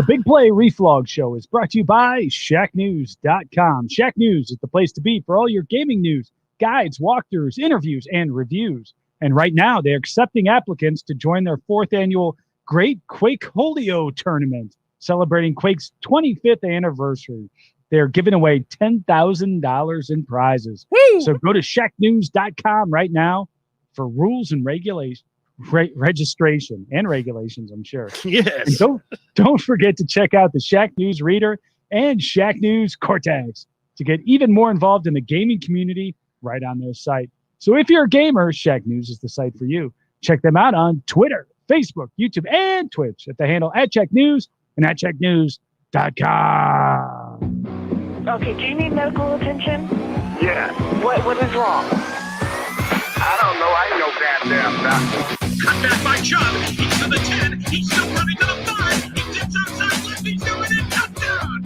The Big Play Reflog Show is brought to you by ShackNews.com. Shack News is the place to be for all your gaming news, guides, walkthroughs, interviews, and reviews. And right now, they're accepting applicants to join their 4th annual Great Quake Holio Tournament, celebrating Quake's 25th anniversary. They're giving away $10,000 in prizes. Woo! So go to ShackNews.com right now for rules and regulations. Registration and regulations, I'm sure. Yes. And don't forget to check out the Shack News Reader and Shack News Cortex to get even more involved in the gaming community right on their site. So if you're a gamer, Shack News is the site for you. Check them out on Twitter, Facebook, YouTube, and Twitch at the handle @ShackNews and at ShackNews.com. Okay, do you need medical attention? Yeah. What is wrong? I don't know. I ain't no goddamn doctor. Cut back by Chubb. He's to the 10. He's still running to the 5. He dips outside left. He's doing it. Touchdown.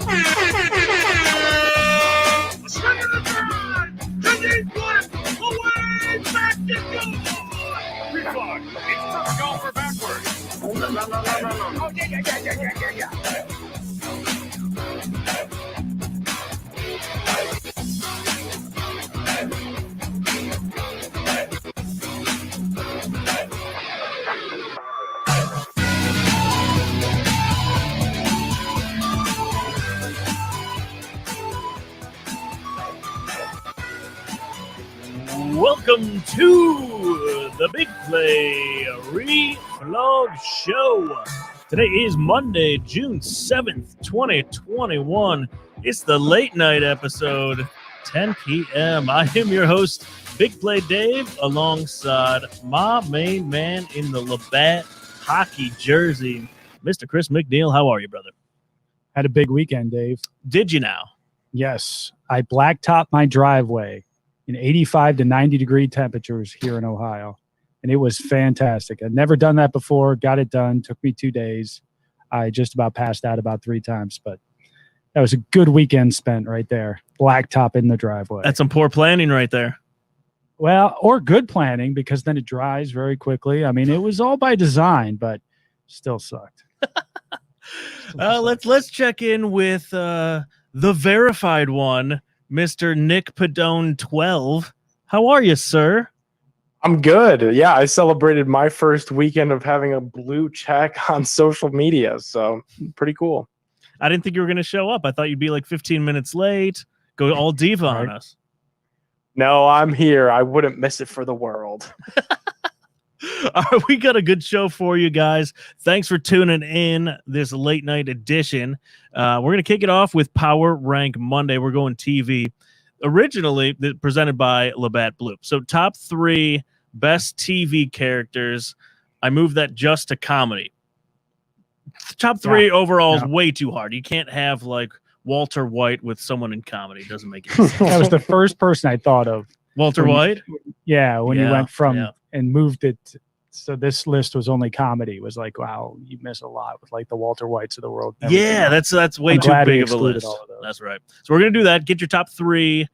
A swing of the drive. To deep left. Away. Back to goal. Reflog. It's tough goal for backwards. No. Oh, yeah. Welcome to the Big Play Reflog Show. Today is Monday, June 7th, 2021. It's the late night episode, 10 p.m. I am your host, Big Play Dave, alongside my main man in the Labatt hockey jersey, Mr. Chris McNeil. How are you, brother? Had a big weekend, Dave. Did you now? Yes, I blacktopped my driveway in 85 to 90 degree temperatures here in Ohio. And it was fantastic. I'd never done that before, got it done, took me 2 days. I just about passed out about 3 times, but that was a good weekend spent right there. Blacktop in the driveway. That's some poor planning right there. Well, or good planning, because then it dries very quickly. I mean, it was all by design, but still sucked. Let's check in with the verified one, Mr. Nick Padone 12. How are you, sir? I'm good. Yeah, I celebrated my first weekend of having a blue check on social media, so pretty cool. I didn't think you were going to show up. I thought you'd be like 15 minutes late, go all diva on us. No, I'm here. I wouldn't miss it for the world. All right, we got a good show for you guys. Thanks for tuning in this late night edition. We're going to kick it off with Power Rank Monday. We're going TV. Originally presented by Labatt Bloop. So top 3 best TV characters. I moved that just to comedy. Top 3 overall is way too hard. You can't have like Walter White with someone in comedy. It doesn't make any sense. That was the first person I thought of. Walter White? When you went from and moved it. So this list was only comedy. It was like, wow, you miss a lot with like the Walter Whites of the world. Yeah, that's way too big of a list. That's right. So we're going to do that. Get your top three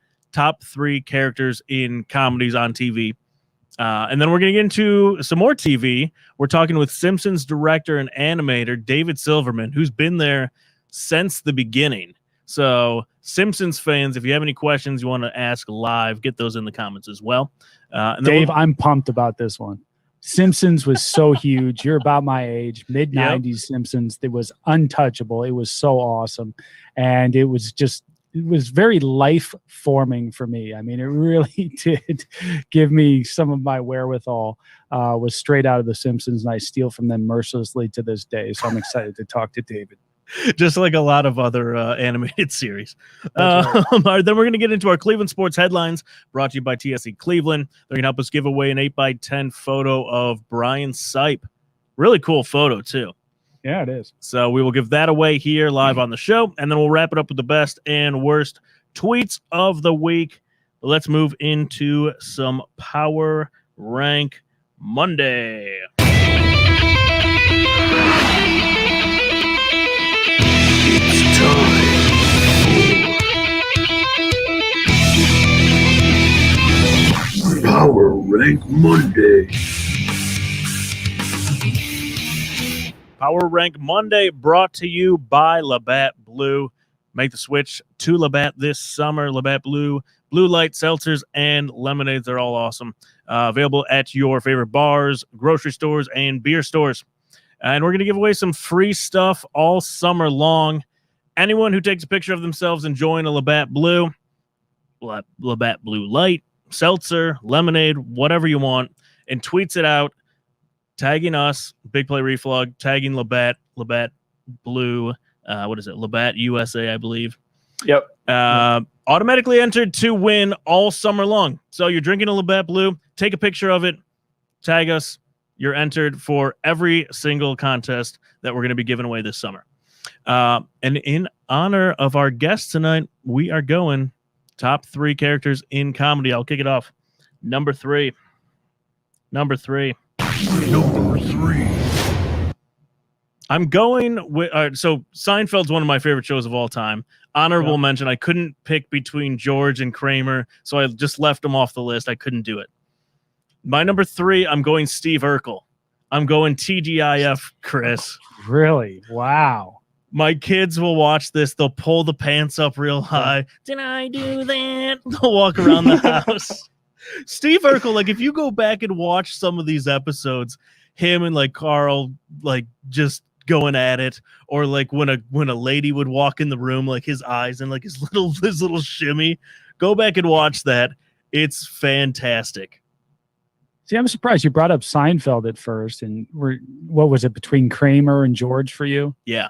characters in comedies on TV. And then we're going to get into some more TV. We're talking with Simpsons director and animator David Silverman, who's been there since the beginning. So Simpsons fans, if you have any questions you want to ask live, get those in the comments as well. And Dave, I'm pumped about this one. Simpsons was so huge. You're about my age, mid-90s Simpsons. It was untouchable. It was so awesome. And it was very life-forming for me. I mean, it really did give me some of my wherewithal. Was straight out of The Simpsons, and I steal from them mercilessly to this day. So I'm excited to talk to David. Just like a lot of other animated series. Right. All right, then we're going to get into our Cleveland sports headlines, brought to you by TSE Cleveland. They're going to help us give away an 8x10 photo of Brian Sipe. Really cool photo, too. Yeah, it is. So we will give that away here live on the show, and then we'll wrap it up with the best and worst tweets of the week. Let's move into some Power Rank Monday. Power Rank Monday. Power Rank Monday brought to you by Labatt Blue. Make the switch to Labatt this summer. Labatt Blue, Blue Light, seltzers, and lemonades. They're all awesome. Available at your favorite bars, grocery stores, and beer stores. And we're going to give away some free stuff all summer long. Anyone who takes a picture of themselves enjoying a Labatt Blue, Labatt Blue Light, seltzer, lemonade, whatever you want, and tweets it out, tagging us, Big Play Reflog, tagging Labatt Blue, Labatt USA, I believe. Yep. Automatically entered to win all summer long. So you're drinking a Labatt Blue, take a picture of it, tag us. You're entered for every single contest that we're going to be giving away this summer. And in honor of our guest tonight, we are going top 3 characters in comedy. I'll kick it off. Number three. I'm going with so Seinfeld's one of my favorite shows of all time. Honorable mention. I couldn't pick between George and Kramer, so I just left them off the list. I couldn't do it. My number 3, I'm going Steve Urkel. I'm going TGIF Chris. Really? Wow. My kids will watch this. They'll pull the pants up real high. Did I do that? They'll walk around the house. Steve Urkel, like if you go back and watch some of these episodes, him and like Carl, like just going at it, or like when a lady would walk in the room, like his eyes and like his little shimmy. Go back and watch that. It's fantastic. See, I'm surprised you brought up Seinfeld at first, and what was it between Kramer and George for you? Yeah.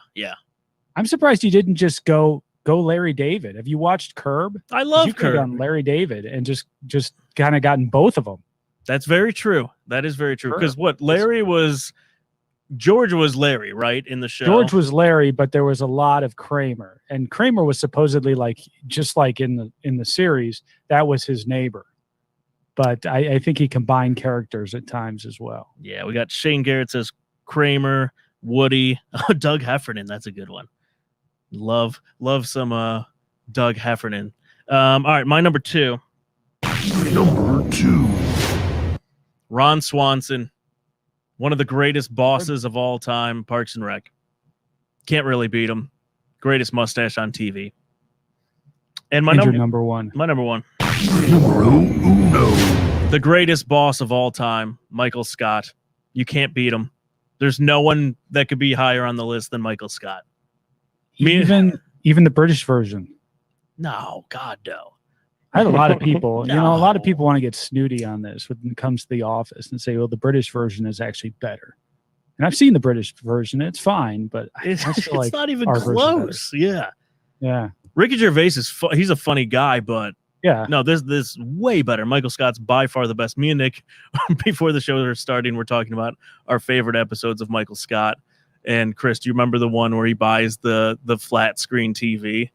I'm surprised you didn't just go Larry David. Have you watched Curb? I love you could have Curb. done Larry David and just kind of gotten both of them. That's very true. That is very true. Because George was Larry, right, in the show? George was Larry, but there was a lot of Kramer. And Kramer was supposedly just like in the series, that was his neighbor. But I think he combined characters at times as well. Yeah, we got Shane Garrett says Kramer, Woody, Doug Heffernan. That's a good one. Love some Doug Heffernan. All right, my number 2. Ron Swanson, one of the greatest bosses of all time, Parks and Rec. Can't really beat him. Greatest mustache on TV. And my number 1. My number 1. The greatest boss of all time, Michael Scott. You can't beat him. There's no one that could be higher on the list than Michael Scott. Even the British version. No, God, no. I had a lot of people, No. a lot of people want to get snooty on this when it comes to The Office and say, well, the British version is actually better. And I've seen the British version. It's fine, but I feel like it's not even our version close. better. Yeah. Ricky Gervais he's a funny guy, but yeah. No, this way better. Michael Scott's by far the best. Me and Nick, before the show was starting, we're talking about our favorite episodes of Michael Scott. And Chris, do you remember the one where he buys the flat screen TV?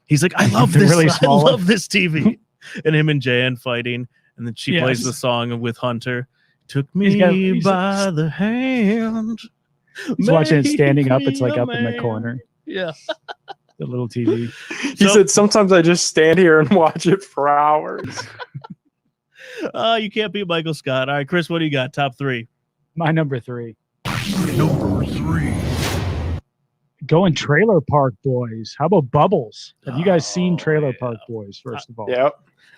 He's like, I love this. Really I love this TV. And him and Jan fighting, and then she plays Yes. the song with Hunter. Took me by the hand. He's watching it standing up. Make It's like me a up in the man. corner. Yeah. The little TV. He said, sometimes I just stand here and watch it for hours. You can't beat Michael Scott. All right, Chris, what do you got? Top 3. My number 3. Going Trailer Park Boys. How about Bubbles? Have you guys seen Trailer Park Boys, first of all? Yep.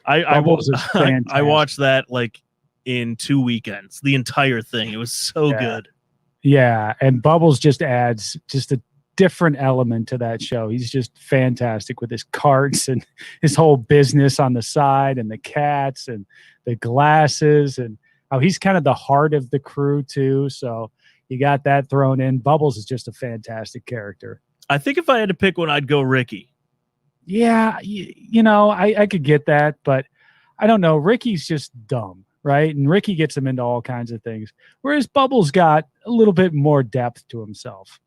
Bubbles is I fantastic. watched that like in 2 weekends, the entire thing. It was so good. Yeah, and Bubbles just adds just a different element to that show. He's just fantastic with his carts and his whole business on the side and the cats and the glasses and how he's kind of the heart of the crew too. So you got that thrown in. Bubbles is just a fantastic character. I think if I had to pick one, I'd go Ricky. Yeah, I could get that, but I don't know. Ricky's just dumb, right? And Ricky gets him into all kinds of things, whereas Bubbles got a little bit more depth to himself,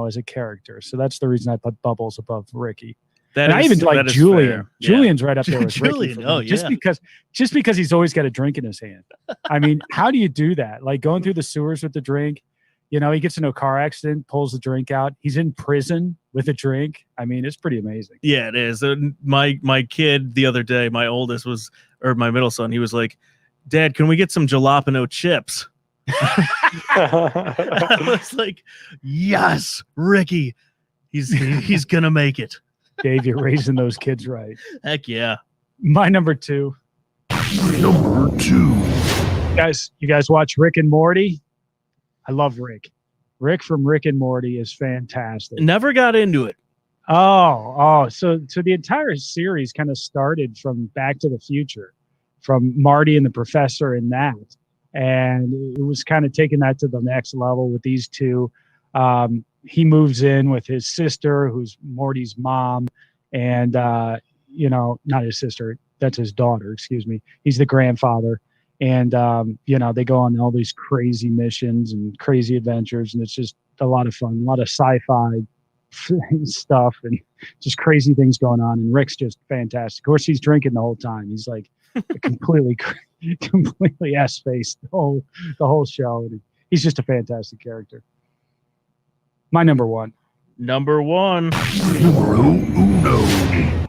as a character. So that's the reason I put Bubbles above Ricky. I even like Julian. Fair. Julian's right up there with Julian, Ricky. oh, yeah. Just because he's always got a drink in his hand. I mean, how do you do that? Like going through the sewers with the drink. He gets into a car accident, pulls the drink out. He's in prison with a drink. I mean, it's pretty amazing. Yeah, it is. My kid the other day, my middle son, he was like, Dad, can we get some jalapeno chips? I was like, yes, Ricky. He's gonna make it. Dave, you're raising those kids right. Heck yeah. My number 2. Number 2. You guys watch Rick and Morty? I love Rick. Rick from Rick and Morty is fantastic. Never got into it. So the entire series kind of started from Back to the Future, from Marty and the professor in that. And it was kind of taking that to the next level with these two. He moves in with his sister, who's Morty's mom, and not his sister, that's his daughter, excuse me. He's the grandfather. And they go on all these crazy missions and crazy adventures, and it's just a lot of fun, a lot of sci-fi stuff and just crazy things going on. And Rick's just fantastic. Of course, he's drinking the whole time. He's like completely S-faced the whole show. And he's just a fantastic character. My number 1. Number 1. Numero uno.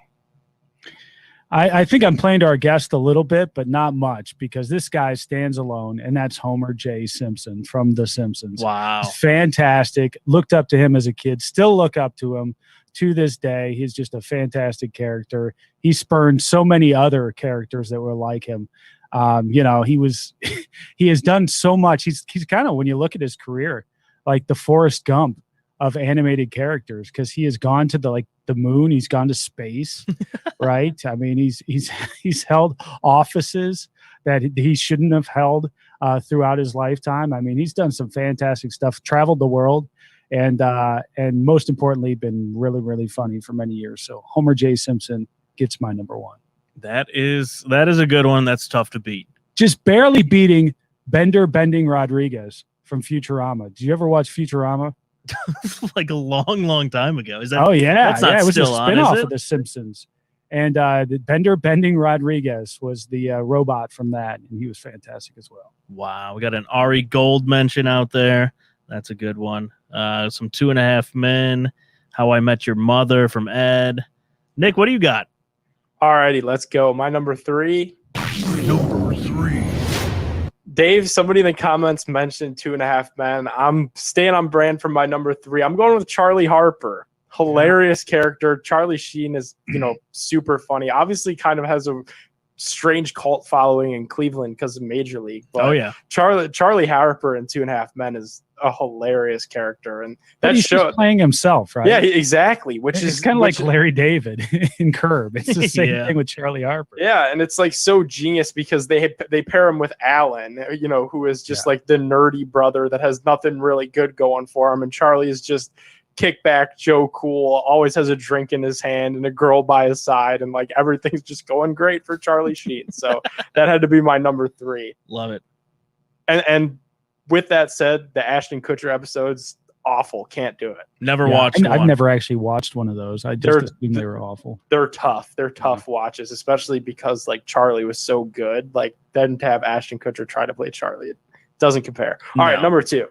I think I'm playing to our guest a little bit, but not much, because this guy stands alone, and that's Homer J. Simpson from The Simpsons. Wow. He's fantastic. Looked up to him as a kid. Still look up to him to this day. He's just a fantastic character. He spurned so many other characters that were like him. He has done so much. He's kind of, when you look at his career, like the Forrest Gump of animated characters, because he has gone to the moon. He's gone to space, right? I mean, he's held offices that he shouldn't have held throughout his lifetime. I mean, he's done some fantastic stuff, traveled the world, and most importantly, been really, really funny for many years. So Homer J. Simpson gets my number 1. That is a good one. That's tough to beat. Just barely beating Bender Bending Rodriguez from Futurama. Did you ever watch Futurama? Like a long time ago. Is that? Oh yeah, that's not it was a still on, spinoff is it? of The Simpsons, and the Bender Bending Rodriguez was the robot from that, and he was fantastic as well. Wow, we got an Ari Gold mention out there. That's a good one. Some 2.5 Men, How I Met Your Mother from Ed. Nick, what do you got? Alrighty, let's go. My number 3. Number 3. Dave, somebody in the comments mentioned 2.5 Men. I'm staying on brand for my number 3. I'm going with Charlie Harper. Hilarious character. Charlie Sheen is, super funny. Obviously kind of has a strange cult following in Cleveland because of Major League. But Oh yeah. Charlie Harper in 2.5 Men is a hilarious character. And that He's show just playing himself, right? Yeah, exactly. It's kind of like Larry David in Curb. It's the same thing with Charlie Harper. Yeah, and it's like so genius because they pair him with Alan, who is just like the nerdy brother that has nothing really good going for him, and Charlie is just kickback Joe Cool, always has a drink in his hand and a girl by his side, and like everything's just going great for Charlie Sheen. So that had to be my number 3. Love it. And with that said, the Ashton Kutcher episodes, awful. Can't do it. Never watched one. I've never actually watched one of those. I just assumed they were awful. They're tough. They're tough watches, especially because like Charlie was so good. Like then to have Ashton Kutcher try to play Charlie, it doesn't compare. All right, number 2.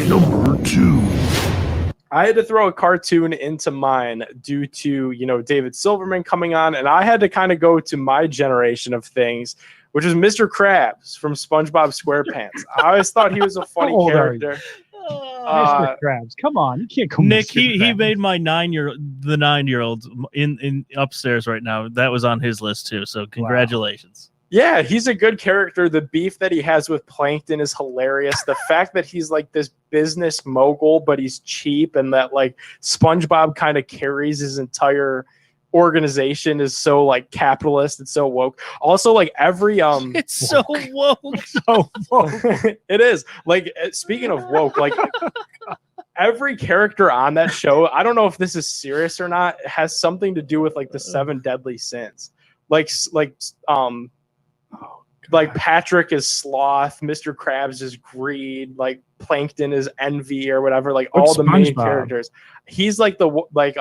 Number 2. I had to throw a cartoon into mine due to, David Silverman coming on, and I had to kind of go to my generation of things, which is Mr. Krabs from SpongeBob SquarePants. I always thought he was a funny character. Mr. Krabs, come on, you can't come. Nick, he made my 9-year-old in upstairs right now. That was on his list too. So congratulations. Yeah, he's a good character. The beef that he has with Plankton is hilarious. The fact that he's like this business mogul, but he's cheap, and that like SpongeBob kind of carries his entire organization is so like capitalist. It's so woke. Also, like every it's so woke. So woke. It is. Like speaking of woke, like every character on that show, I don't know if this is serious or not, has something to do with like the 7 deadly sins. Like Patrick is sloth, Mr. Krabs is greed, like Plankton is envy or whatever. Like all the main characters, he's like like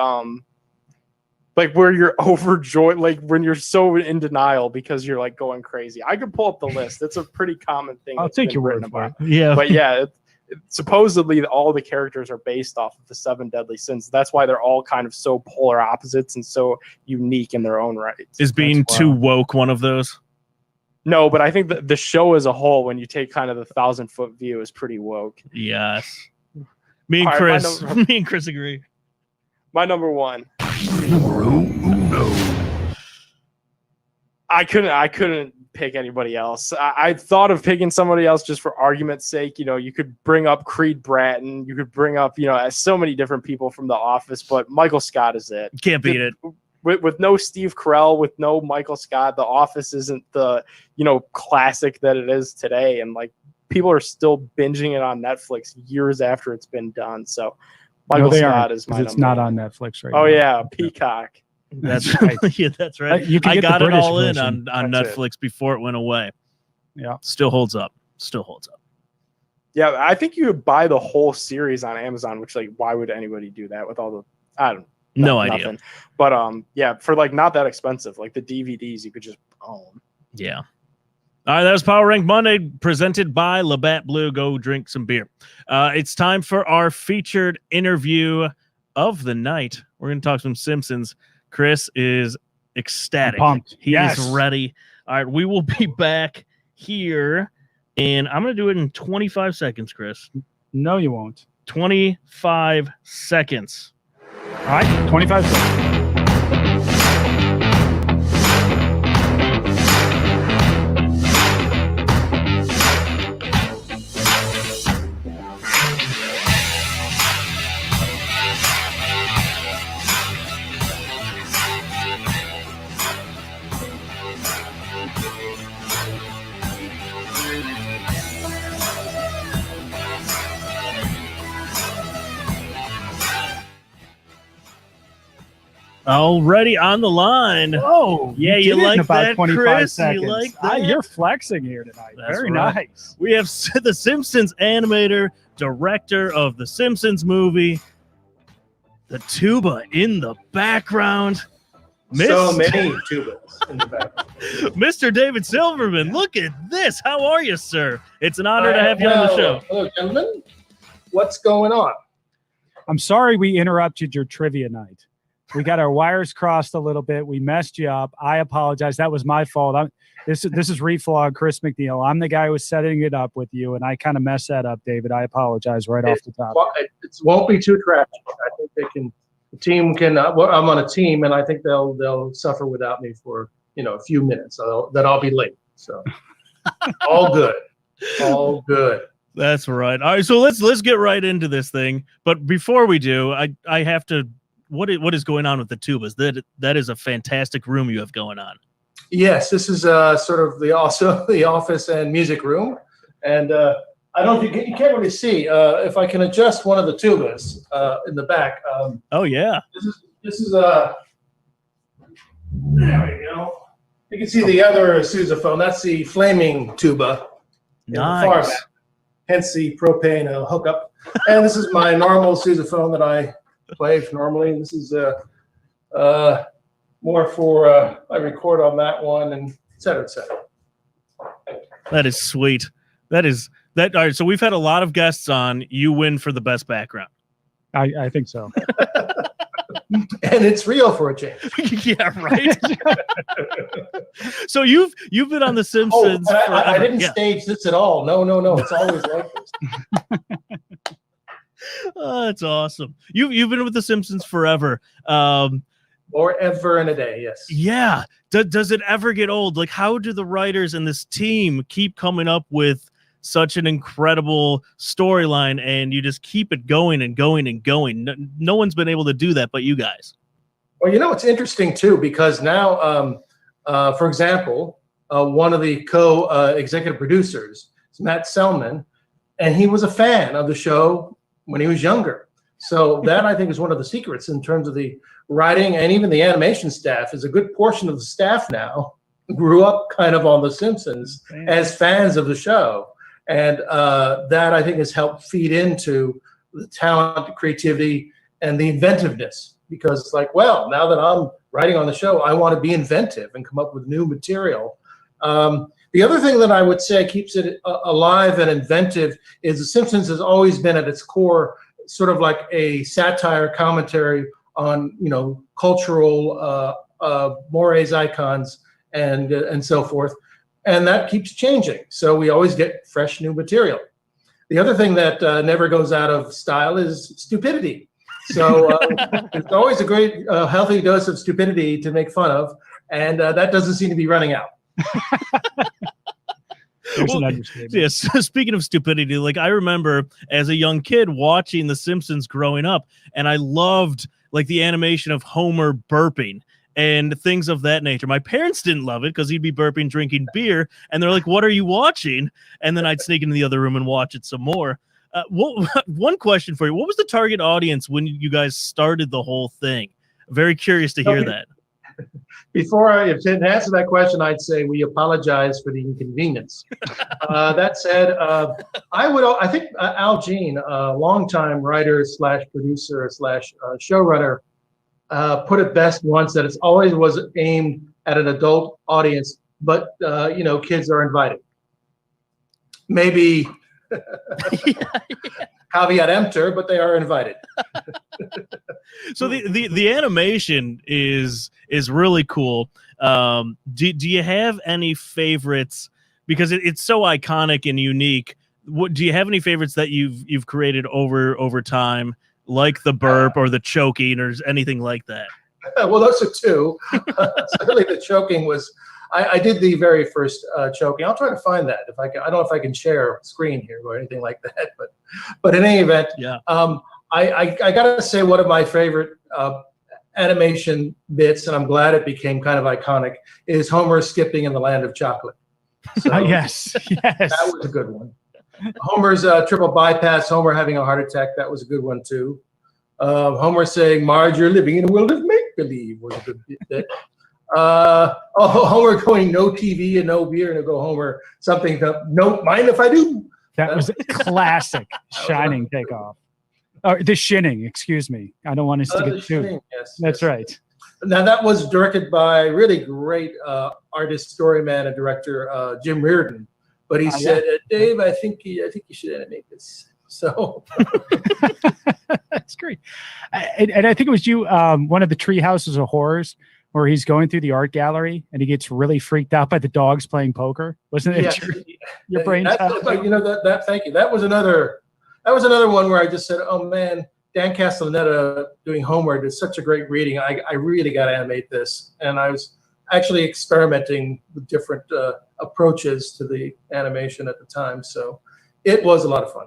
where you're overjoyed, like when you're so in denial because you're like going crazy. I could pull up the list. It's a pretty common thing. I'll take your word for it. Yeah, but yeah, supposedly all the characters are based off of the 7 deadly sins. That's why they're all kind of so polar opposites and so unique in their own right. Is being too woke one of those? No, but I think the show as a whole, when you take kind of the 1,000-foot view, is pretty woke. Yes. Me and All right, Chris. Me and Chris agree. My number one. Numero uno. I couldn't pick anybody else. I thought of picking somebody else just for argument's sake. You know, you could bring up Creed Bratton. You could bring up, so many different people from The Office, but Michael Scott is it. Can't beat it. With no Steve Carell, with no Michael Scott, The Office isn't the, classic that it is today. And like people are still binging it on Netflix years after it's been done. So Michael Scott is my It's not on Netflix right now. Oh yeah, Peacock. That's right. Yeah, that's right. I got it all in on Netflix before it went away. Yeah. Still holds up. Yeah, I think you would buy the whole series on Amazon, which like why would anybody do that with all the no idea. But yeah, for like not that expensive, like the DVDs you could just own. Yeah. All right, that was Power Rank Monday presented by Labatt Blue. Go drink some beer. It's time for our featured interview of the night. We're going to talk some Simpsons. Chris is ecstatic. I'm pumped. He is ready. All right, we will be back here, and I'm going to do it in 25 seconds, Chris. No, you won't. 25 seconds. All right, 25 seconds. Already on the line. Oh, yeah, you did it in like about that, 25 Chris? seconds. You like that? You're flexing here tonight. That's Very right. nice. We have the Simpsons animator, director of the Simpsons movie, the tuba in the background. So many tubas in the background. Mr. David Silverman, look at this. How are you, sir? It's an honor to have you on the show. Hello, gentlemen. What's going on? I'm sorry we interrupted your trivia night. We got our wires crossed a little bit. We messed you up. I apologize. That was my fault. This is Reflog, Chris McNeil. I'm the guy who was setting it up with you, and I kind of messed that up, David. I apologize off the top. It won't be too tragic. I think they can. The team can. Well, I'm on a team, and I think they'll suffer without me for a few minutes. So that I'll be late. So all good. All good. That's right. All right. So let's get right into this thing. But before we do, I have to. What is going on with the tubas? That is a fantastic room you have going on. Yes, this is sort of the office and music room, and I don't think you can't really see if I can adjust one of the tubas in the back. Oh yeah, this is there we go. You can see the other sousaphone. That's the flaming tuba. Nice. In the far back. Hence the propane hookup. And this is my normal sousaphone that I play normally. This is more for I record on that one and et cetera, et cetera. That is sweet. That. All right, so we've had a lot of guests on. You win for the best background. I think so. And it's real for a change. Yeah, right. So you've been on The Simpsons. I didn't stage this at all. No. It's always like this. Oh, that's awesome. You've been with The Simpsons forever. Or ever in a day, yes. Yeah. Does it ever get old? Like, how do the writers and this team keep coming up with such an incredible storyline, and you just keep it going and going and going? No one's been able to do that but you guys. Well, it's interesting, too, because now, for example, one of the co-executive producers is Matt Selman, and he was a fan of the show when he was younger. So that, I think, is one of the secrets in terms of the writing and even the animation staff. Is a good portion of the staff now grew up kind of on The Simpsons as fans of the show. And that, I think, has helped feed into the talent, the creativity, and the inventiveness. Because it's like, well, now that I'm writing on the show, I want to be inventive and come up with new material. The other thing that I would say keeps it alive and inventive is The Simpsons has always been at its core sort of like a satire commentary on, cultural mores, icons, and so forth. and that keeps changing. So we always get fresh new material. The other thing that never goes out of style is stupidity. So it's always a great healthy dose of stupidity to make fun of, and that doesn't seem to be running out. There's an understatement. Yes. Speaking of stupidity, like I remember as a young kid watching The Simpsons growing up, and I loved like the animation of Homer burping and things of that nature. My parents didn't love it because he'd be burping, drinking beer, and they're like, "What are you watching?" And then I'd sneak into the other room and watch it some more. One question for you: what was the target audience when you guys started the whole thing? Very curious to hear that. Before I to answer that question, I'd say we apologize for the inconvenience. That said, I think Al Jean, a longtime writer slash producer slash showrunner, put it best once that it's always was aimed at an adult audience, but kids are invited. Maybe caveat emptor, but they are invited. So the animation is really cool. Do you have any favorites? Because it's so iconic and unique. What do you have any favorites that you've created over time, like the burp or the choking or anything like that? Well, those are two. Certainly, the choking was. I did the very first choking. I'll try to find that if I can. I don't know if I can share screen here or anything like that, but in any event, yeah. I gotta say one of my favorite animation bits, and I'm glad it became kind of iconic, is Homer skipping in the land of chocolate. So yes. that was a good one. Homer's triple bypass, Homer having a heart attack, that was a good one too. Homer saying, "Marge, you're living in a world of make-believe," was a good bit. Homer going no TV and no beer, and go Homer something to no mind if I do. That was a classic Shining takeoff. The Shinning, excuse me. I don't want us to get too. Yes, that's right. Now that was directed by really great artist, storyman, and director Jim Reardon. But he said, "Dave, I think you should animate this." So that's great. And I think it was you. One of the Tree Houses of Horrors, where he's going through the art gallery and he gets really freaked out by the dogs playing poker. Wasn't it your brain? Thank you. That was another one where I just said, "Oh man, Dan Castellaneta doing Homer did such a great reading. I really got to animate this." And I was actually experimenting with different approaches to the animation at the time, so it was a lot of fun.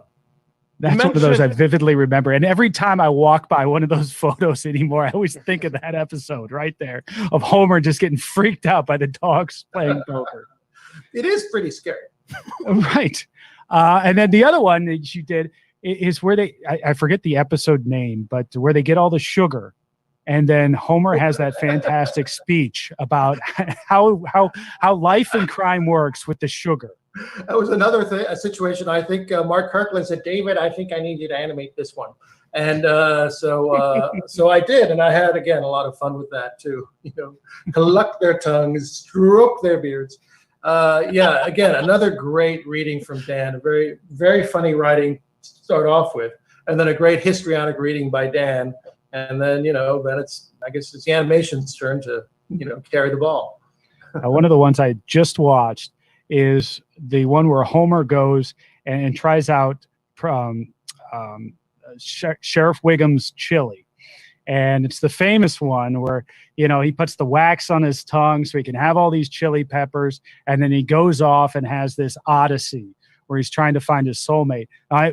That's one of those I vividly remember. And every time I walk by one of those photos anymore, I always think of that episode right there of Homer just getting freaked out by the dogs playing poker. It is pretty scary. Right. And then the other one that you did is where I forget the episode name, but where they get all the sugar. And then Homer has that fantastic speech about how life and crime works with the sugar. That was another a situation. I think Mark Kirkland said, "David, I think I need you to animate this one," and so I did, and I had again a lot of fun with that too. Cluck their tongues, stroke their beards. Again, another great reading from Dan. A very, very funny writing to start off with, and then a great histrionic reading by Dan, and then then it's it's the animation's turn to carry the ball. One of the ones I just watched is the one where Homer goes and tries out Sheriff Wiggum's chili. And it's the famous one where, he puts the wax on his tongue so he can have all these chili peppers. And then he goes off and has this odyssey where he's trying to find his soulmate.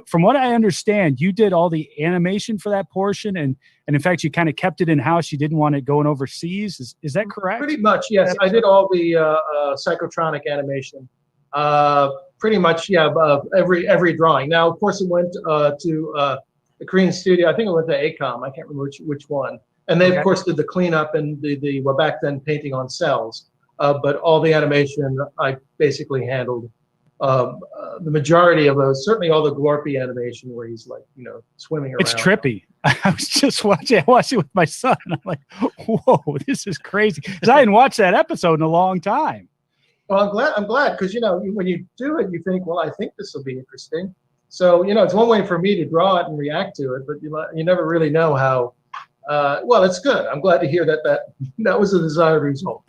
From what I understand, you did all the animation for that portion. And in fact, you kind of kept it in-house. You didn't want it going overseas. Is that correct? Pretty much, yes. I did all the psychotronic animation. Pretty much, every drawing. Now, of course, it went to the Korean studio. I think it went to ACOM. I can't remember which one. And they, of course, did the cleanup and the back then painting on cells. But all the animation, I basically handled. The majority of those, certainly all the Glorpy animation where he's swimming around. It's trippy. I was just watching it with my son. And I'm like, whoa, this is crazy. Because I hadn't watched that episode in a long time. Well, I'm glad because, when you do it, you think, well, I think this will be interesting. So, it's one way for me to draw it and react to it, but you never really know how. Well, it's good. I'm glad to hear that was the desired result.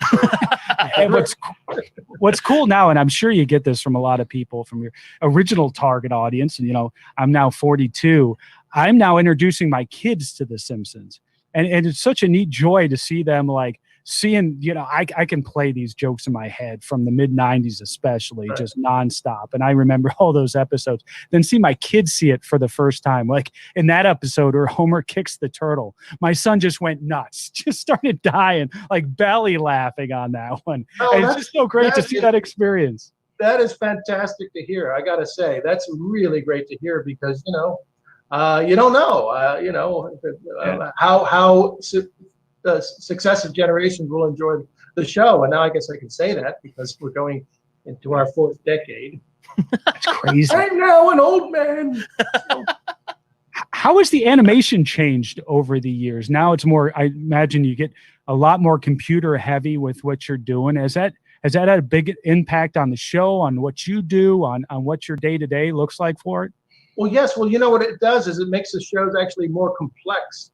What's cool now, and I'm sure you get this from a lot of people from your original target audience, and I'm now 42. I'm now introducing my kids to The Simpsons, and it's such a neat joy to see them like seeing, I can play these jokes in my head from the mid 90s, especially just nonstop. And I remember all those episodes, then see my kids see it for the first time. Like in that episode where Homer kicks the turtle, my son just went nuts, just started dying, like belly laughing on that one. And it's just so great to see that experience. That is fantastic to hear. I got to say, that's really great to hear because, you don't know, how successive generations will enjoy the show. And now I guess I can say that because we're going into our 4th decade. That's crazy. I'm now an old man. How has the animation changed over the years? Now it's more, I imagine you get a lot more computer heavy with what you're doing. Has that had a big impact on the show, on what you do, on what your day-to-day looks like for it? Well, yes. Well, what it does is it makes the shows actually more complex.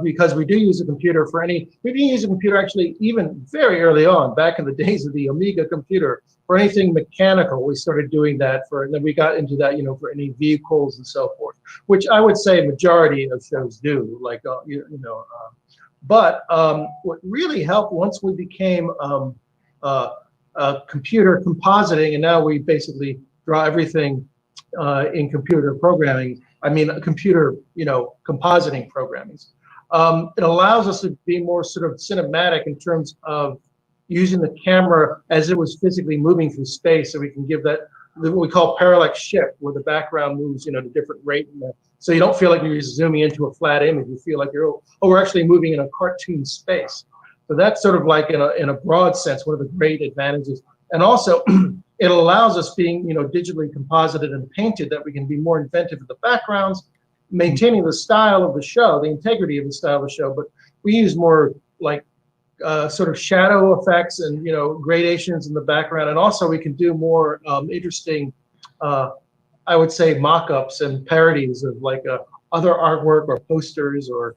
Because we do use a computer we didn't use a computer actually even very early on, back in the days of the Amiga computer. For anything mechanical, we started doing that and then we got into that, for any vehicles and so forth, which I would say a majority of shows do, but what really helped once we became computer compositing, and now we basically draw everything in computer programming. I mean, computer, compositing programming. It allows us to be more sort of cinematic in terms of using the camera as it was physically moving through space, so we can give that what we call parallax shift, where the background moves, at a different rate. So you don't feel like you're zooming into a flat image. You feel like we're actually moving in a cartoon space. So that's sort of like in a broad sense, one of the great advantages. And also, it allows us being, digitally composited and painted, that we can be more inventive with the backgrounds, maintaining the style of the show, the integrity of the style of the show. But we use more like sort of shadow effects and, gradations in the background. And also we can do more interesting, I would say, mock-ups and parodies of like other artwork or posters or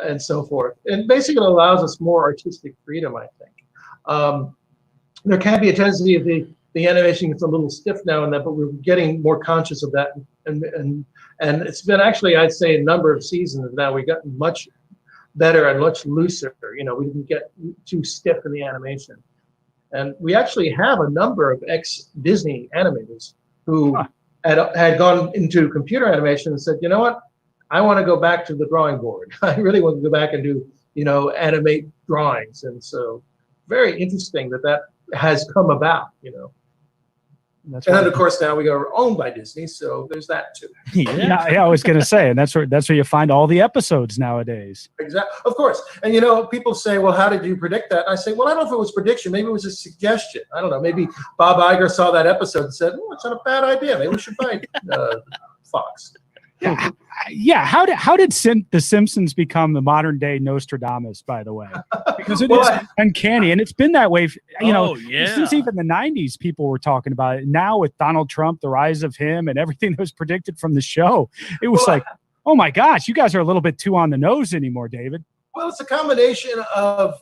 and so forth. And basically it allows us more artistic freedom, I think. There can be a tendency of the animation gets a little stiff now and then, but we're getting more conscious of that. And it's been actually, I'd say, a number of seasons now. We've gotten much better and much looser. We didn't get too stiff in the animation. And we actually have a number of ex-Disney animators who had gone into computer animation and said, you know what? I want to go back to the drawing board. I really want to go back and do, animate drawings. And so very interesting that has come about, That's and right. then of course now we are owned by Disney, so there's that too. Yeah, I was going to say, and that's where you find all the episodes nowadays. Exactly, of course. And people say, well, how did you predict that? And I say, well, I don't know if it was prediction. Maybe it was a suggestion. I don't know. Maybe Bob Iger saw that episode and said, oh, it's not a bad idea. Maybe we should buy Fox. Yeah. How did The Simpsons become the modern day Nostradamus, by the way? Because it is uncanny, and it's been that way, since even the 90s, people were talking about it. Now with Donald Trump, the rise of him and everything that was predicted from the show, it was like, oh my gosh, you guys are a little bit too on the nose anymore, David. Well, it's a combination of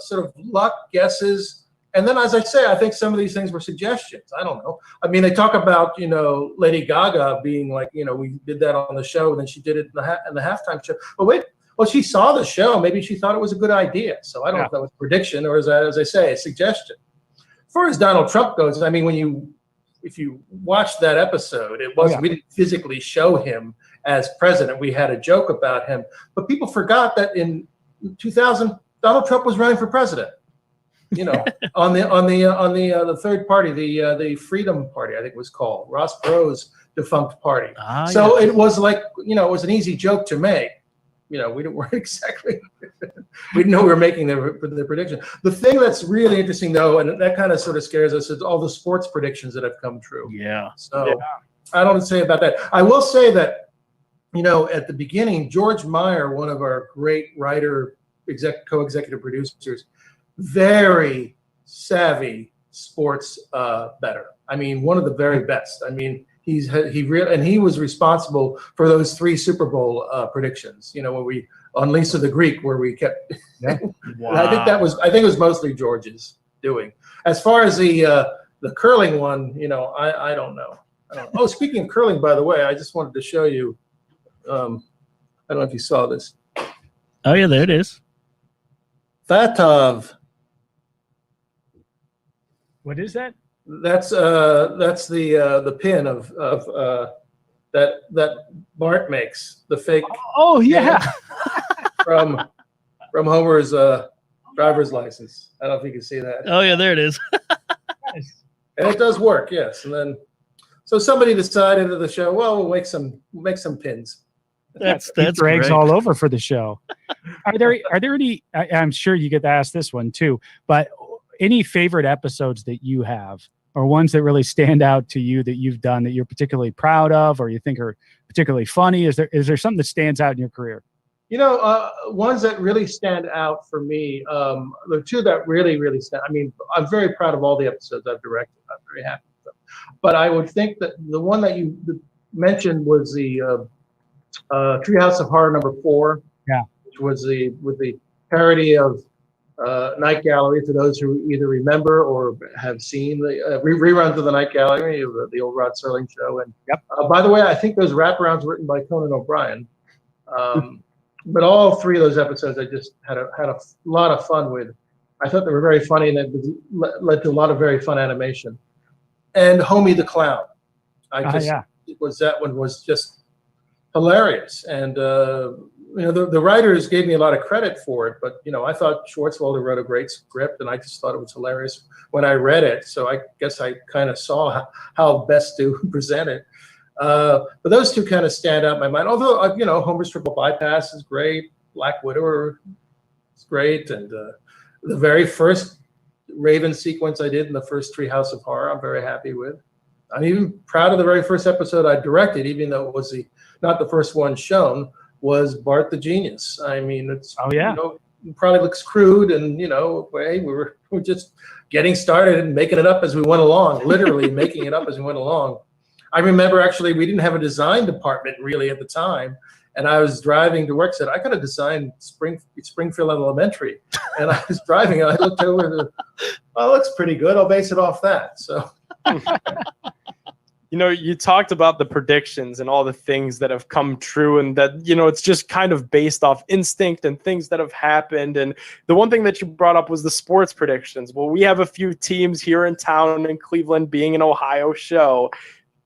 sort of luck, guesses, and then, as I say, I think some of these things were suggestions. I don't know. I mean, they talk about, Lady Gaga being like, we did that on the show, and then she did it in the halftime show. But wait, well, she saw the show. Maybe she thought it was a good idea. So I don't know if that was prediction or, as I say, a suggestion. As far as Donald Trump goes, I mean, if you watch that episode, it wasn't. We didn't physically show him as president. We had a joke about him, but people forgot that in 2000, Donald Trump was running for president. On the third party, the Freedom Party, I think it was called, Ross Perot's defunct party. It was like, it was an easy joke to make. We weren't exactly, we didn't know we were making the prediction. The thing that's really interesting, though, and that kind of sort of scares us, is all the sports predictions that have come true. Yeah. So I don't say about that. I will say that, at the beginning, George Meyer, one of our great writer, co-executive producers, very savvy sports bettor. I mean, one of the very best. I mean, he was responsible for those 3 Super Bowl predictions. When we on Lisa the Greek, where we kept. Wow. I think it was mostly George's. doing. As far as the curling one, I don't know. Oh, speaking of curling, by the way, I just wanted to show you. I don't know if you saw this. Oh yeah, there it is. Fatov. What is that? That's the pin of that Bart makes, the fake Oh yeah. from Homer's driver's license. I don't know if you can see that. Oh yeah, there it is. And it does work, yes. And then so somebody decided at the show, well, we'll make some pins. That's Easter eggs great. all over for the show. Are there any? I'm sure you get to ask this one too. But any favorite episodes that you have, or ones that really stand out to you that you've done that you're particularly proud of, or you think are particularly funny? Is there something that stands out in your career? Ones that really stand out for me, the two that really stand. I mean, I'm very proud of all the episodes I've directed. I'm very happy with them. But I would think that the one that you mentioned was the Treehouse of Horror #4. Yeah. Which was with the parody of Night Gallery, for those who either remember or have seen the reruns of the Night Gallery, of the old Rod Serling show. And by the way, I think those wraparounds were written by Conan O'Brien. But all three of those episodes, I just had a lot of fun with. I thought they were very funny, and it led to a lot of very fun animation. And Homie the Clown, that one was just hilarious. And the writers gave me a lot of credit for it, but I thought Schwartzwelder wrote a great script, and I just thought it was hilarious when I read it. So I guess I kind of saw how best to present it. But those two kind of stand out in my mind. Although Homer's Triple Bypass is great, Black Widower is great, and the very first Raven sequence I did in the first Treehouse of Horror, I'm very happy with. I'm even proud of the very first episode I directed, even though it was not the first one shown, was Bart the Genius. I mean, it's it probably looks crude, and hey, we're just getting started and making it up as we went along, literally making it up as we went along. I remember actually we didn't have a design department really at the time, and I was driving to work, said I got to design Springfield Elementary, and I was driving and I looked over, oh, it looks pretty good. I'll base it off that. So. You talked about the predictions and all the things that have come true, and that, it's just kind of based off instinct and things that have happened. And the one thing that you brought up was the sports predictions. Well, we have a few teams here in town in Cleveland, being an Ohio show.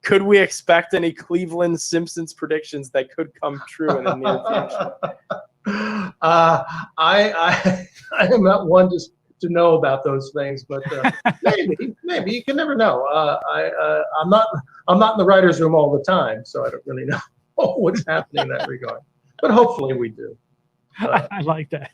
Could we expect any Cleveland Simpsons predictions that could come true in the near future? I am not one to know about those things, but maybe you can never know. I'm not in the writers' room all the time, so I don't really know what's happening in that regard. But hopefully we do. I like that.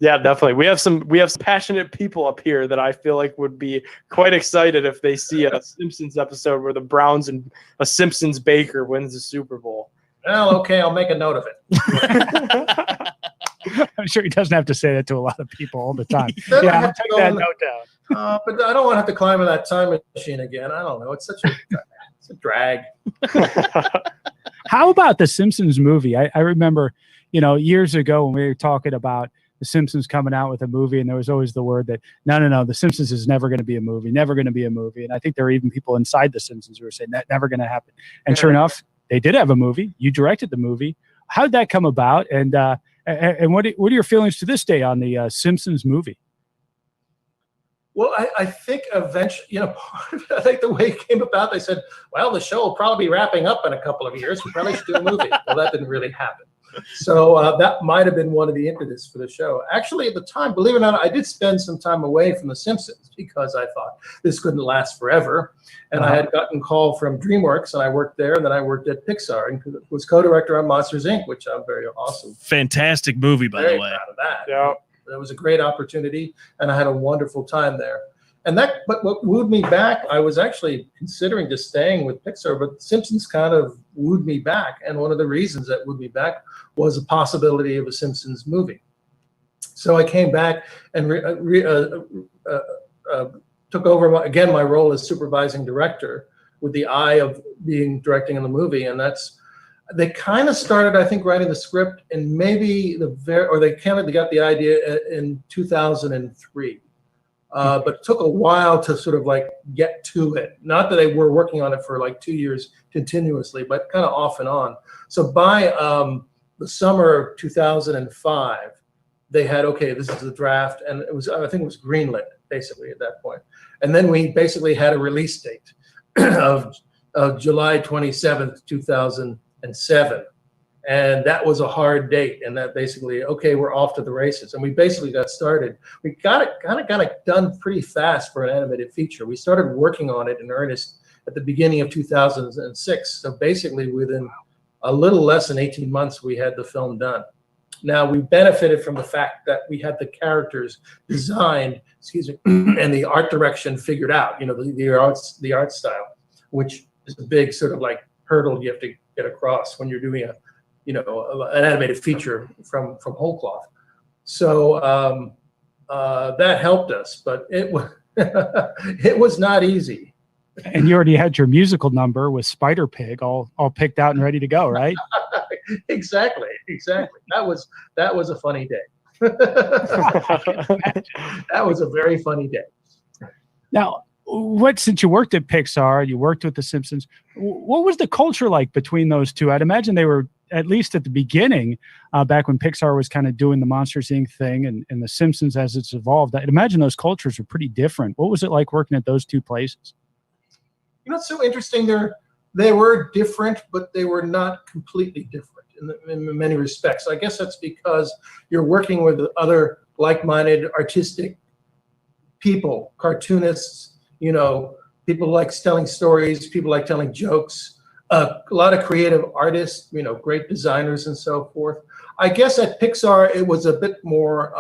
Yeah, definitely. We have some passionate people up here that I feel like would be quite excited if they see a Simpsons episode where the Browns and a Simpsons baker wins the Super Bowl. Well, okay, I'll make a note of it. I'm sure he doesn't have to say that to a lot of people all the time. I'll take that note down. But I don't want to have to climb in that time machine again. I don't know. It's a drag. How about the Simpsons movie? I remember, years ago when we were talking about the Simpsons coming out with a movie, and there was always the word that no, the Simpsons is never going to be a movie, never going to be a movie. And I think there were even people inside the Simpsons who were saying that never going to happen. And sure enough, they did have a movie. You directed the movie. How did that come about? And what are your feelings to this day on the Simpsons movie? Well, I think eventually, part of it, I think the way it came about, they said, well, the show will probably be wrapping up in a couple of years. We probably should do a movie. Well, that didn't really happen. So that might have been one of the impetus for the show. Actually, at the time, believe it or not, I did spend some time away from The Simpsons because I thought this couldn't last forever. And I had gotten a call from DreamWorks, and I worked there, and then I worked at Pixar and was co-director on Monsters, Inc., which I'm very awesome. Fantastic movie, by the way. Proud of that. Yeah. It was a great opportunity, and I had a wonderful time there. And but what wooed me back, I was actually considering just staying with Pixar, but Simpsons kind of wooed me back. And one of the reasons that wooed me back was the possibility of a Simpsons movie. So I came back and took over my role as supervising director with the eye of directing in the movie. And they kind of started, I think, writing the script, and maybe they got the idea in 2003. but it took a while to sort of like get to it. Not that they were working on it for like 2 years continuously, but kind of off and on. So by the summer of 2005, they had, okay, this is the draft, and it was, I think it was greenlit basically at that point. And then we basically had a release date of July 27th, 2007. And that was a hard date. And that basically, okay, we're off to the races. And we basically got started. We got it done pretty fast for an animated feature. We started working on it in earnest at the beginning of 2006. So basically within a little less than 18 months, we had the film done. Now, we benefited from the fact that we had the characters designed, and the art direction figured out, the art style, which is a big sort of like hurdle you have to get across when you're doing an animated feature from whole cloth. So that helped us, but it was it was not easy. And you already had your musical number with Spider Pig all picked out and ready to go, right? Exactly. That was a funny day. That was a very funny day. Now, since you worked at Pixar, you worked with The Simpsons, what was the culture like between those two? I'd imagine they were, at least at the beginning, back when Pixar was kind of doing the Monsters, Inc. thing and The Simpsons as it's evolved, I'd imagine those cultures were pretty different. What was it like working at those two places? It's so interesting. They were different, but they were not completely different in many respects. I guess that's because you're working with other like-minded artistic people, cartoonists, people like telling stories, people like telling jokes, a lot of creative artists, great designers and so forth. I guess at Pixar, it was a bit more,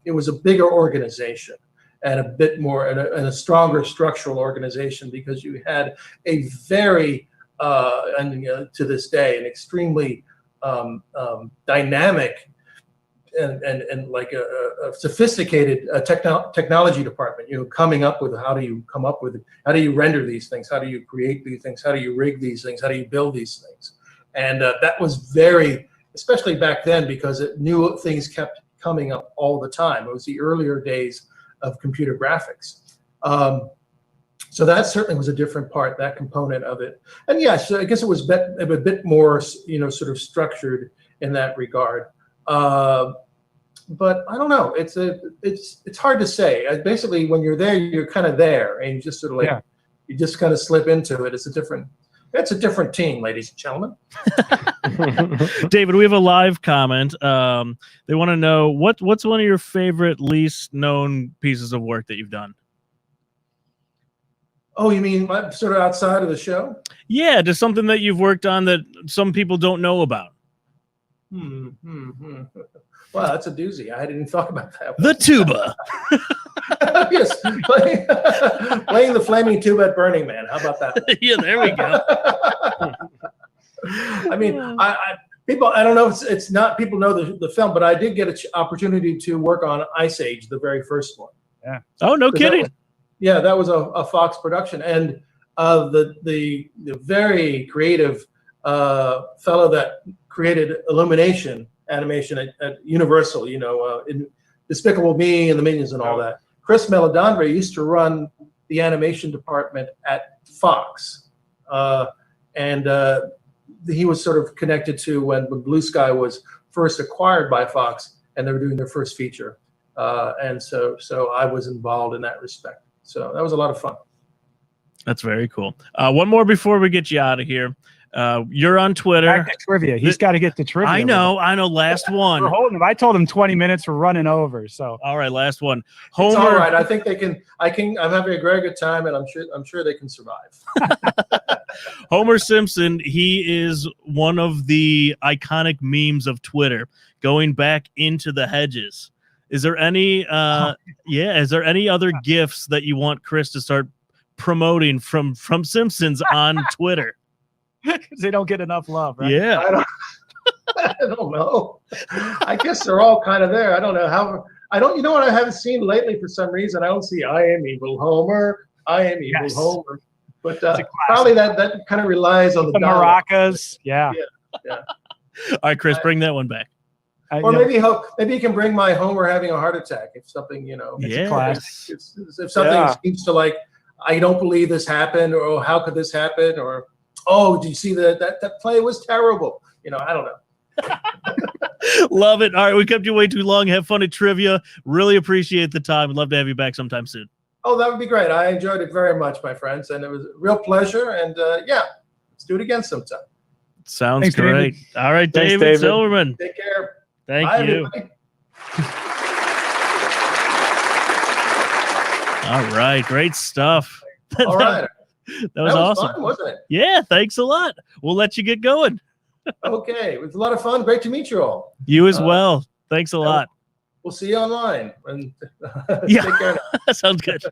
it was a bigger organization and a bit more, and a stronger structural organization, because you had a very, and to this day, an extremely dynamic and like a sophisticated technology department, coming up with how do you render these things, how do you create these things, how do you rig these things, how do you build these things. And that was very, especially back then, because new things kept coming up all the time. It was the earlier days of computer graphics. So that certainly was a different part, that component of it. And yeah, so I guess it was a bit more, sort of structured in that regard. But I don't know. It's hard to say. Basically, when you're there, you're kind of there, and you just sort of like you just kind of slip into it. It's a different team, ladies and gentlemen. David, we have a live comment. They want to know what's one of your favorite, least known pieces of work that you've done. Oh, you mean sort of outside of the show? Yeah, just something that you've worked on that some people don't know about. Well, that's a doozy. I didn't talk about that. The tuba. Yes, playing the flaming tuba at Burning Man. How about that? Yeah, there we go. I mean, people. I don't know if it's not people know the film, but I did get an opportunity to work on Ice Age, the very first one. Yeah. Oh, no kidding. That was a Fox production, and the very creative fellow that created Illumination animation at Universal, in Despicable Me and the Minions and all that. Chris Meledandri used to run the animation department at Fox, and he was sort of connected to when Blue Sky was first acquired by Fox, and they were doing their first feature, and so I was involved in that respect. So that was a lot of fun. That's very cool. One more before we get you out of here. You're on Twitter. Back to trivia. He's got to get the trivia. I know. Last one. We're holding him. I told him 20 minutes. We're running over. So all right, last one. Homer. It's all right. I think they can. I'm having a very good time, and I'm sure they can survive. Homer Simpson. He is one of the iconic memes of Twitter, going back into the hedges. Is there any? Is there any other gifts that you want Chris to start promoting from Simpsons on Twitter? Because they don't get enough love, right? Yeah. I don't know. I guess they're all kind of there. I don't know how. You know what I haven't seen lately for some reason? I don't see I Am Evil Homer. I Am Evil Homer. But probably that kind of relies on the maracas. Yeah. All right, Chris, bring that one back. Or maybe he can bring my Homer having a heart attack if something, Yes. if something seems to like, I don't believe this happened, or how could this happen, or do you see that play was terrible? I don't know. Love it. All right, we kept you way too long. Have fun at trivia. Really appreciate the time. We'd love to have you back sometime soon. Oh, that would be great. I enjoyed it very much, my friends, and it was a real pleasure. And let's do it again sometime. Sounds Thanks, great. David. All right, Thanks, David David. Silverman. Take care. Thank Bye, you. everybody. All right, great stuff. All right. That was awesome. Fun, wasn't it? Yeah, thanks a lot. We'll let you get going. Okay. It was a lot of fun. Great to meet you all. You as well. Thanks a lot. We'll see you online. And Yeah. Take care now. Sounds good.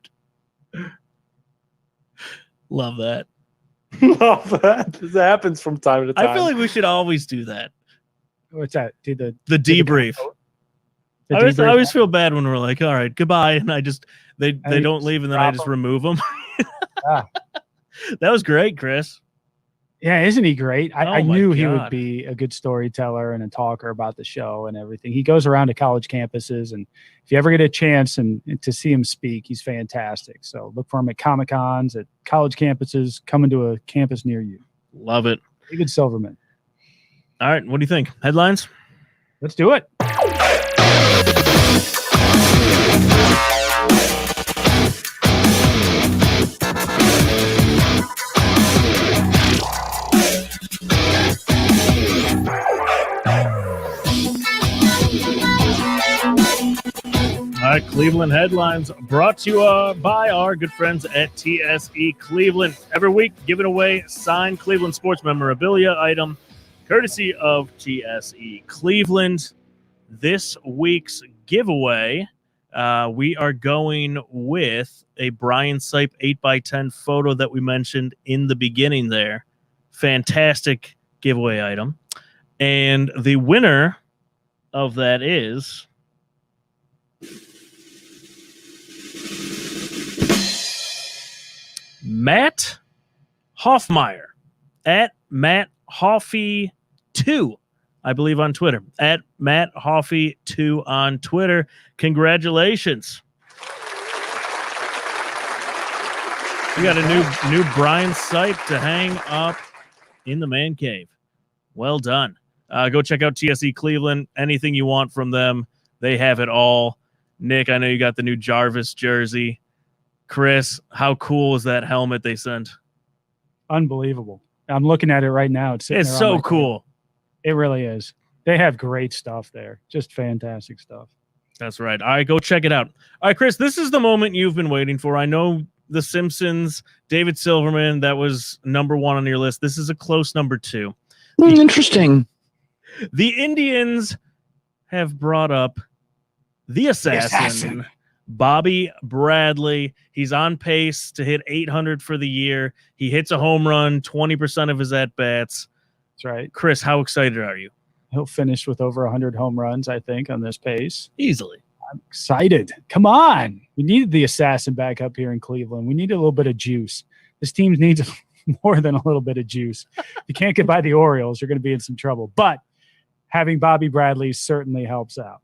Love that. Love that. This happens from time to time. I feel like we should always do that. What's that? Do the Debrief. the I debrief? always feel bad when we're like, all right, goodbye. And they you don't just leave and then I drop just them. remove them. Yeah. That was great, Chris. Yeah, isn't he great? I Oh my knew he God. would be a good storyteller and a talker about the show and everything. He goes around to college campuses, and if you ever get a chance and to see him speak, he's fantastic. So look for him at Comic-Cons, at college campuses, coming to a campus near you. Love it. David Silverman. All right, what do you think? Headlines? Let's do it. All right, Cleveland headlines brought to you by our good friends at TSE Cleveland. Every week, giving away signed Cleveland sports memorabilia item, courtesy of TSE Cleveland. This week's giveaway, we are going with a Brian Sipe 8x10 photo that we mentioned in the beginning there. Fantastic giveaway item. And the winner of that is Matt Hoffmeyer at Matt Hoffy 2, I believe, on Twitter. At Matt Hoffy 2 on Twitter. Congratulations. We got a new Brian Sipe to hang up in the man cave. Well done. Go check out TSE Cleveland. Anything you want from them, they have it all. Nick, I know you got the new Jarvis jersey. Chris, how cool is that helmet they sent? Unbelievable. I'm looking at it right now. It's sitting It's there on so my cool. table. It really is. They have great stuff there. Just fantastic stuff. That's right. All right, go check it out. All right, Chris, this is the moment you've been waiting for. I know The Simpsons, David Silverman, that was number 1 on your list. This is a close number 2. Interesting. The Indians have brought up the assassin, Bobby Bradley. He's on pace to hit 800 for the year. He hits a home run 20% of his at-bats. That's right. Chris, how excited are you? He'll finish with over 100 home runs, I think, on this pace. Easily. I'm excited. Come on. We needed the assassin back up here in Cleveland. We need a little bit of juice. This team needs more than a little bit of juice. If you can't get by the Orioles, you're going to be in some trouble. But having Bobby Bradley certainly helps out.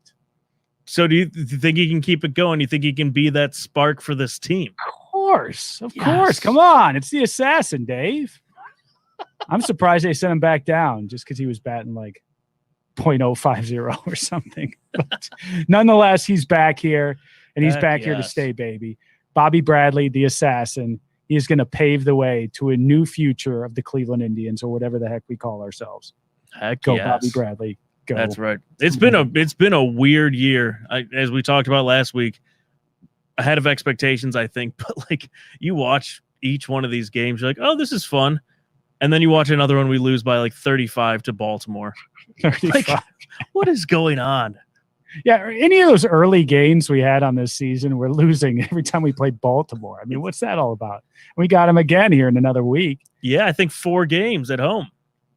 So do you think he can keep it going? You think he can be that spark for this team? Of course. Come on. It's the assassin, Dave. I'm surprised they sent him back down just because he was batting like .050 or something. But nonetheless, he's back here, and he's back here to stay, baby. Bobby Bradley, the assassin, he is going to pave the way to a new future of the Cleveland Indians, or whatever the heck we call ourselves. Heck Go, yes. Bobby Bradley. Go. That's right. It's been a weird year, as we talked about last week. Ahead of expectations, I think. But like, you watch each one of these games, you're like, oh, this is fun. And then you watch another one, we lose by like 35 to Baltimore. 35. Like, what is going on? Yeah, any of those early games we had on this season, we're losing every time we played Baltimore. I mean, what's that all about? We got them again here in another week. Yeah, I think 4 games at home.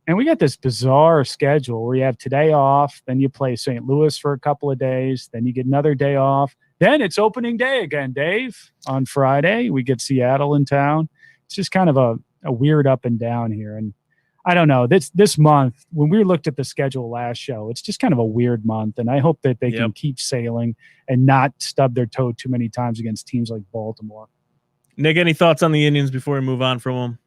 And we got this bizarre schedule where you have today off, then you play St. Louis for a couple of days, then you get another day off. Then it's opening day again, Dave. On Friday, we get Seattle in town. It's just kind of a weird up and down here. And I don't know. This month, when we looked at the schedule last show, it's just kind of a weird month, and I hope that they can keep sailing and not stub their toe too many times against teams like Baltimore. Nick, any thoughts on the Indians before we move on from them?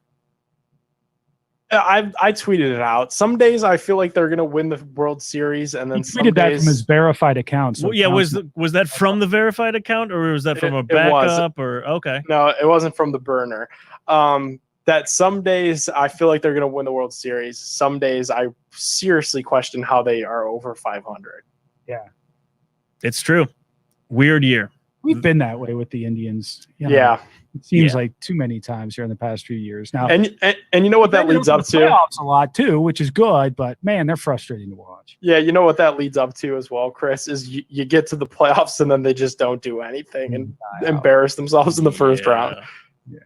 I tweeted it out. Some days I feel like they're going to win the World Series, and then He tweeted that from his verified account. So well, yeah, was that from the verified account, or was that from a backup? Or okay, no, it wasn't from the burner. That some days I feel like they're going to win the World Series. Some days I seriously question how they are over 500. Yeah, it's true. Weird year. We've been that way with the Indians. Yeah. It seems like too many times here in the past few years. Now, and you know what that leads up to? Playoffs a lot too, which is good, but man, they're frustrating to watch. Yeah, you know what that leads up to as well, Chris, is you get to the playoffs and then they just don't do anything and embarrass themselves in the first round. Yeah.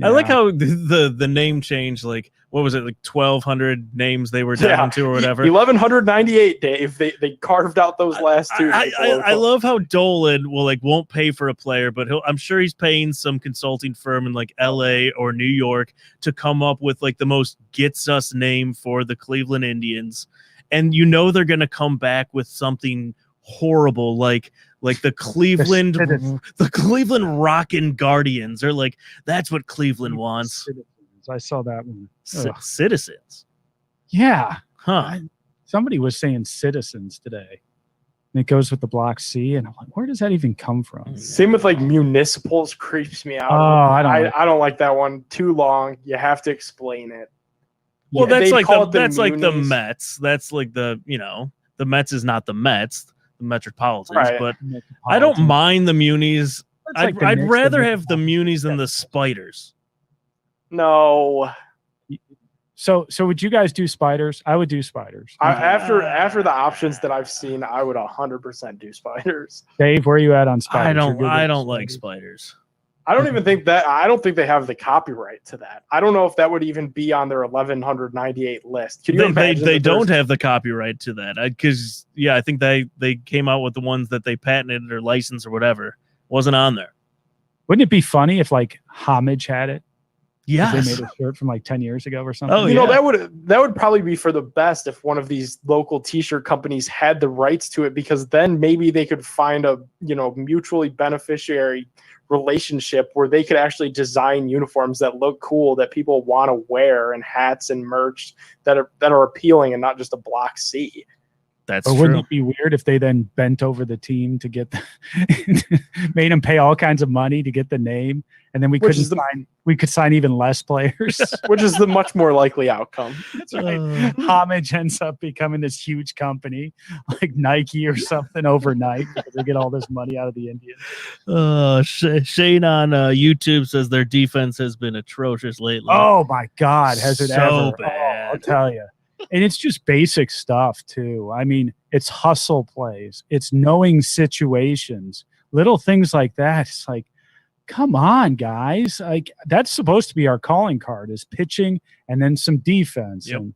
I like how the name change, like, what was it, like 1,200 names they were down to or whatever? 1,198, Dave. They carved out those last two. I love how Dolan won't pay for a player, but I'm sure he's paying some consulting firm in like LA or New York to come up with like the most gets us name for the Cleveland Indians. And they're going to come back with something horrible like the Cleveland Rockin' Guardians, or like that's what Cleveland wants. I saw that one. Citizens. Yeah. Huh. Somebody was saying citizens today. And it goes with the block C, and I'm like, where does that even come from? Same with like municipals creeps me out. Oh, I don't like that one. Too long. You have to explain it. Well, that's like the Mets. That's like the Mets is not the Mets. Metropolitans, right. But I don't mind the munis. I'd rather have the munis than the spiders. No. So would you guys do spiders? I would do spiders. After the options that I've seen, I would 100% do spiders. Dave, where are you at on spiders? I don't like spiders. I don't think they have the copyright to that. I don't know if that would even be on their 1,198 list. Can you imagine? They don't have the copyright to that because I think they came out with the ones that they patented or licensed or whatever. Wasn't on there. Wouldn't it be funny if like Homage had it? Yeah, they made a shirt from like 10 years ago or something. Oh, that would probably be for the best if one of these local T-shirt companies had the rights to it, because then maybe they could find a mutually beneficiary relationship where they could actually design uniforms that look cool, that people want to wear, and hats and merch that are appealing and not just a block C. That's true. Wouldn't it be weird if they then bent over the team to get made them pay all kinds of money to get the name, and then we could sign even less players, which is the much more likely outcome. That's right. Homage ends up becoming this huge company like Nike or something overnight because they get all this money out of the Indians. Shane on YouTube says their defense has been atrocious lately. Oh my God, has it ever? Bad. I'll tell you. And it's just basic stuff too. I mean, it's hustle plays, it's knowing situations, little things like that. It's like, come on, guys. Like, that's supposed to be our calling card, is pitching and then some defense. Yep. And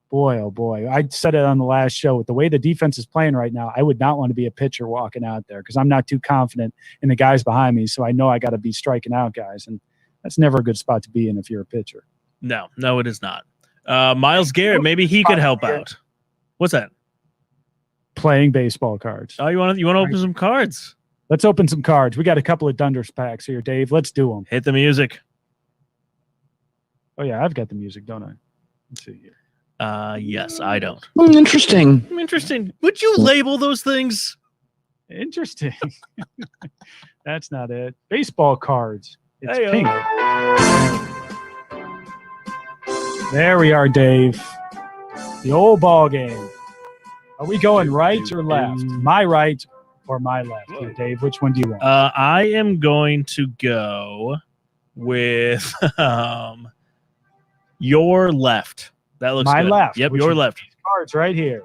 boy, oh boy, I said it on the last show, with the way the defense is playing right now, I would not want to be a pitcher walking out there because I'm not too confident in the guys behind me. So I know I got to be striking out guys. And that's never a good spot to be in if you're a pitcher. No, it is not. Miles Garrett, maybe he could help out. What's that? Playing baseball cards. Oh, you want to open some cards? Let's open some cards. We got a couple of Dunders packs here, Dave. Let's do them. Hit the music. Oh yeah, I've got the music, don't I? Let's see here. Yes, I don't. Interesting. Would you label those things? Interesting. That's not it. Baseball cards. It's Hey-o. pink. There we are, Dave. The old ball game. Are we going right or left? My right or my left? Here, Dave, which one do you want? I am going to go with your left. That looks my good. left. Yep, which your is left. these cards right here.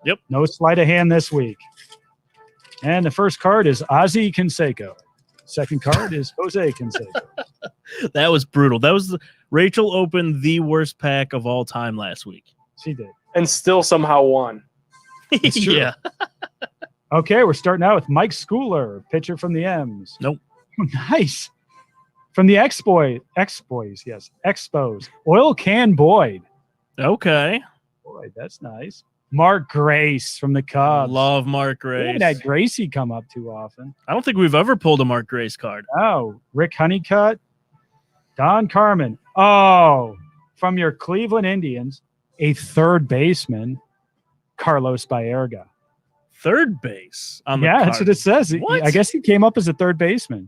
Yep. No sleight of hand this week. And the first card is Ozzie Canseco. Second card is Jose Canseco. That was brutal. Rachel opened the worst pack of all time last week. She did. And still somehow won. Yeah. Okay, we're starting out with Mike Schooler, pitcher from the M's. Nope. Nice. From the Expos, yes. Expos. Oil Can Boyd. Okay. Boy, that's nice. Mark Grace from the Cubs. Love Mark We Grace. haven't had Gracie come up too often. I don't think we've ever pulled a Mark Grace card. Oh, Rick Honeycutt, Don Carmen. Oh, from your Cleveland Indians, a third baseman, Carlos Baerga. Third base on the Yeah, card. that's what it says. What? I guess he came up as a third baseman.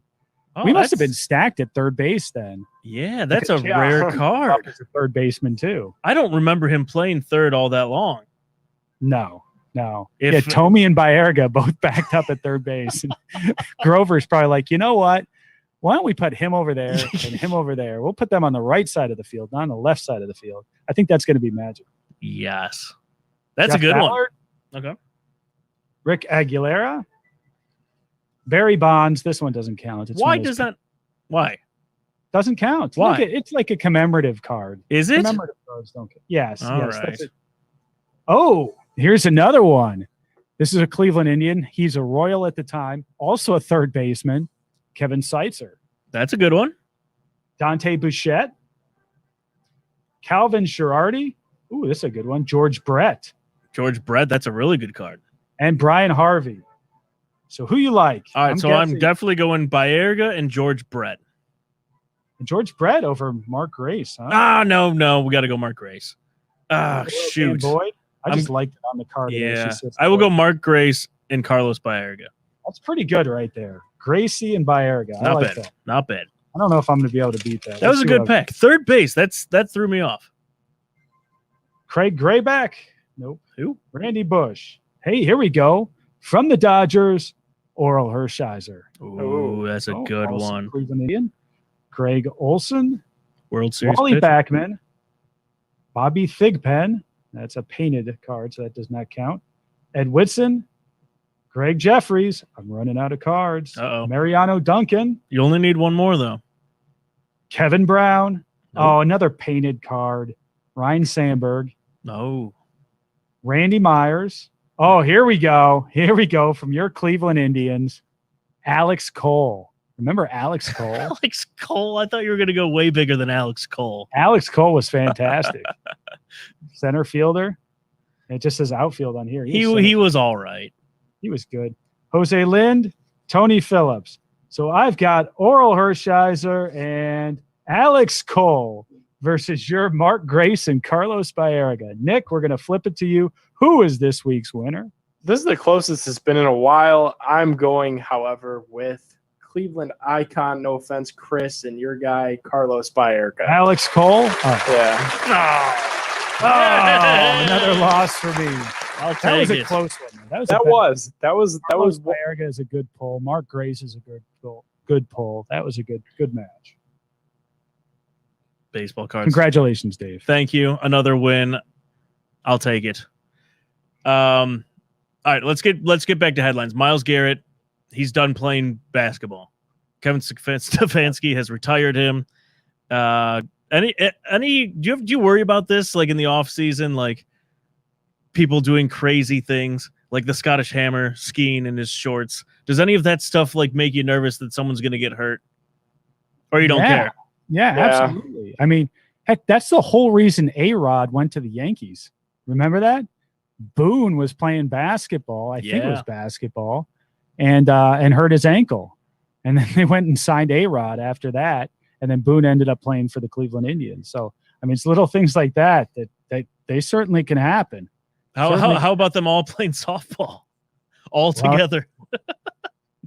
Oh, We must have been that's- stacked at third base then. Yeah, that's a Because, yeah, rare up card. as a third baseman too. I don't remember him playing third all that long. No. If- Yeah, Tomey and Baerga both backed up at third base. And Grover's probably like, you know what? Why don't we put him over there and him over there? We'll put them on the right side of the field, not on the left side of the field. I think that's going to be magic. Yes. That's Jeff a good Ballard, one. Okay. Rick Aguilera, Barry Bonds. This one doesn't count. It's Why one of those does that? Why? doesn't count? Why? Look, it's like a commemorative card. Is it? Commemorative cards don't count. Yes. All yes. right. That's it. Oh, here's another one. This is a Cleveland Indian. He's a Royal at the time, also a third baseman, Kevin Seitzer. That's a good one. Dante Bouchette, Calvin Girardi. Ooh, this is a good one. George Brett George Brett. That's a really good card. and Brian Harvey. So who you like? All right. I'm guessing definitely going Baerga and George Brett. George Brett over Mark Grace. Huh? Ah, no. We got to go Mark Grace. Ah, Well, shoot. Boyd. I I'm- just liked it on the card. Yeah. I will go Mark Grace and Carlos Baerga. That's pretty good right there. Gracie and Baerga. I Not like bad. that. Not bad. I don't know if I'm going to be able to beat that. That was a Let's see good what pick. Third base. That threw me off. Craig Grayback. Nope. Who? Randy Bush. Hey, here we go. From the Dodgers, Oral Hershiser. Ooh, that's a Oh, good also one. Cleveland Indian. Greg Olson. World Series. Wally pitcher. Backman. Bobby Thigpen. That's a painted card, so that does not count. Ed Whitson. Greg Jeffries. I'm running out of cards. Uh-oh. Mariano Duncan. You only need one more, though. Kevin Brown. Nope. Oh, another painted card. Ryan Sandberg. No. Randy Myers. Oh, here we go. Here we go from your Cleveland Indians. Alex Cole. Remember Alex Cole? Alex Cole. I thought you were going to go way bigger than Alex Cole. Alex Cole was fantastic. Center fielder. It just says outfield on here. He was all right. He was good. Jose Lind, Tony Phillips. So I've got Oral Hershiser and Alex Cole versus your Mark Grace and Carlos Baerga. Nick, we're going to flip it to you. Who is this week's winner? This is the closest it's been in a while. I'm going, however, with Cleveland icon, no offense, Chris, and your guy, Carlos Baerga. Alex Cole? Oh, Yeah. another loss for me. I'll That was take a it. close one. That was Baerga is a good pull. Mark Grace is a good pull. That was a good match. Baseball cards. Congratulations, Dave. Thank you. Another win. I'll take it. All right, let's get back to headlines. Myles Garrett, he's done playing basketball. Kevin Stefanski has retired him. Do you worry about this, like in the off season, like people doing crazy things, like the Scottish Hammer skiing in his shorts? Does any of that stuff like make you nervous that someone's going to get hurt, or you don't care? Yeah, Yeah. absolutely. I mean, heck, that's the whole reason A-Rod went to the Yankees. Remember that? Boone was playing basketball. I think it was Yeah. basketball, and hurt his ankle. And then they went and signed A-Rod after that. And then Boone ended up playing for the Cleveland Indians. So, I mean, it's little things like that they certainly can happen. How about them all playing softball all together?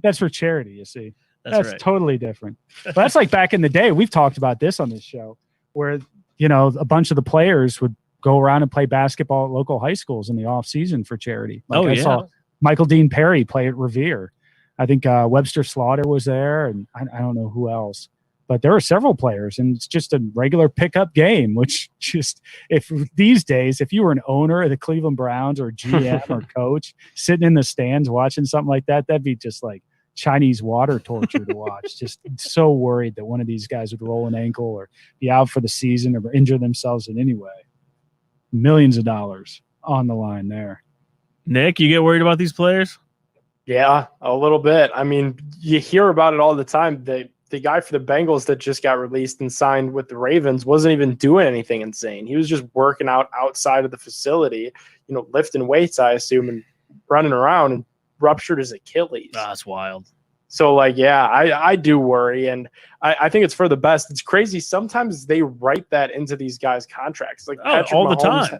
That's for charity, you see. That's right. totally different. But that's like back in the day. We've talked about this on this show where, a bunch of the players would go around and play basketball at local high schools in the off season for charity. Like I saw Michael Dean Perry play at Revere. I think Webster Slaughter was there, and I don't know who else. But there were several players, and it's just a regular pickup game, which just, if these days, if you were an owner of the Cleveland Browns or GM or coach sitting in the stands watching something like that, that'd be just like Chinese water torture to watch. Just so worried that one of these guys would roll an ankle or be out for the season or injure themselves in any way. Millions of dollars on the line there. Nick, you get worried about these players? Yeah, a little bit. I mean, you hear about it all the time. the guy for the Bengals that just got released and signed with the Ravens wasn't even doing anything insane. He was just working out outside of the facility, lifting weights, I assume, and running around, and ruptured his Achilles. That's wild. So, I do worry, and I think it's for the best. It's crazy. Sometimes they write that into these guys' contracts. All the time.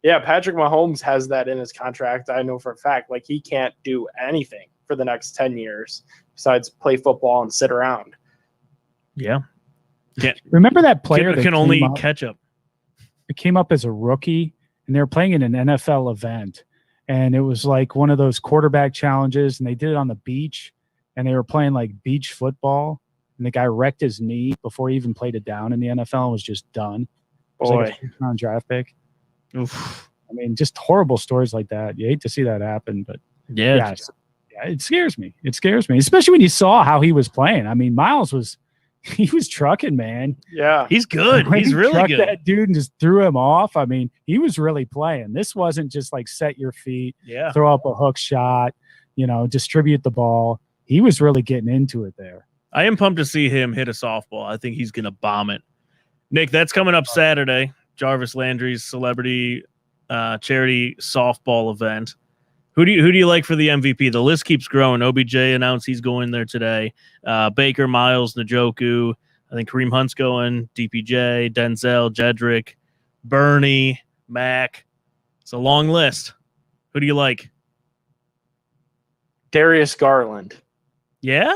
Yeah, Patrick Mahomes has that in his contract. I know for a fact. He can't do anything for the next 10 years besides play football and sit around. Yeah. Remember that player that can only came up? catch up. It came up as a rookie, and they were playing in an NFL event, and it was like one of those quarterback challenges, and they did it on the beach, and they were playing beach football, and the guy wrecked his knee before he even played it down in the NFL and was just done. It was Boy. like a first-round draft pick. Oof. I mean, just horrible stories like that. You hate to see that happen, but Yeah. it scares me. It scares me, especially when you saw how he was playing. I mean, Miles was trucking, man. Yeah. He's good. When He's he really trucked good. that dude and just threw him off. I mean, he was really playing. This wasn't just set your feet, Yeah. throw up a hook shot, distribute the ball. He was really getting into it there. I am pumped to see him hit a softball. I think he's going to bomb it. Nick, that's coming up Saturday. Jarvis Landry's celebrity charity softball event. Who do you like for the MVP? The list keeps growing. OBJ announced he's going there today. Baker, Miles, Njoku. I think Kareem Hunt's going. DPJ, Denzel, Jedrick, Bernie, Mac. It's a long list. Who do you like? Darius Garland. Yeah?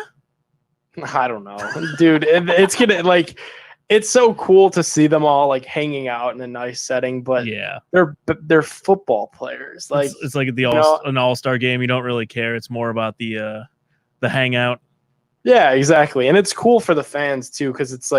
I don't know, dude. It's gonna it's so cool to see them all hanging out in a nice setting, but Yeah. they're football players. It's like an all-star game. You don't really care. It's more about the hangout. Yeah, exactly. And it's cool for the fans too, because it's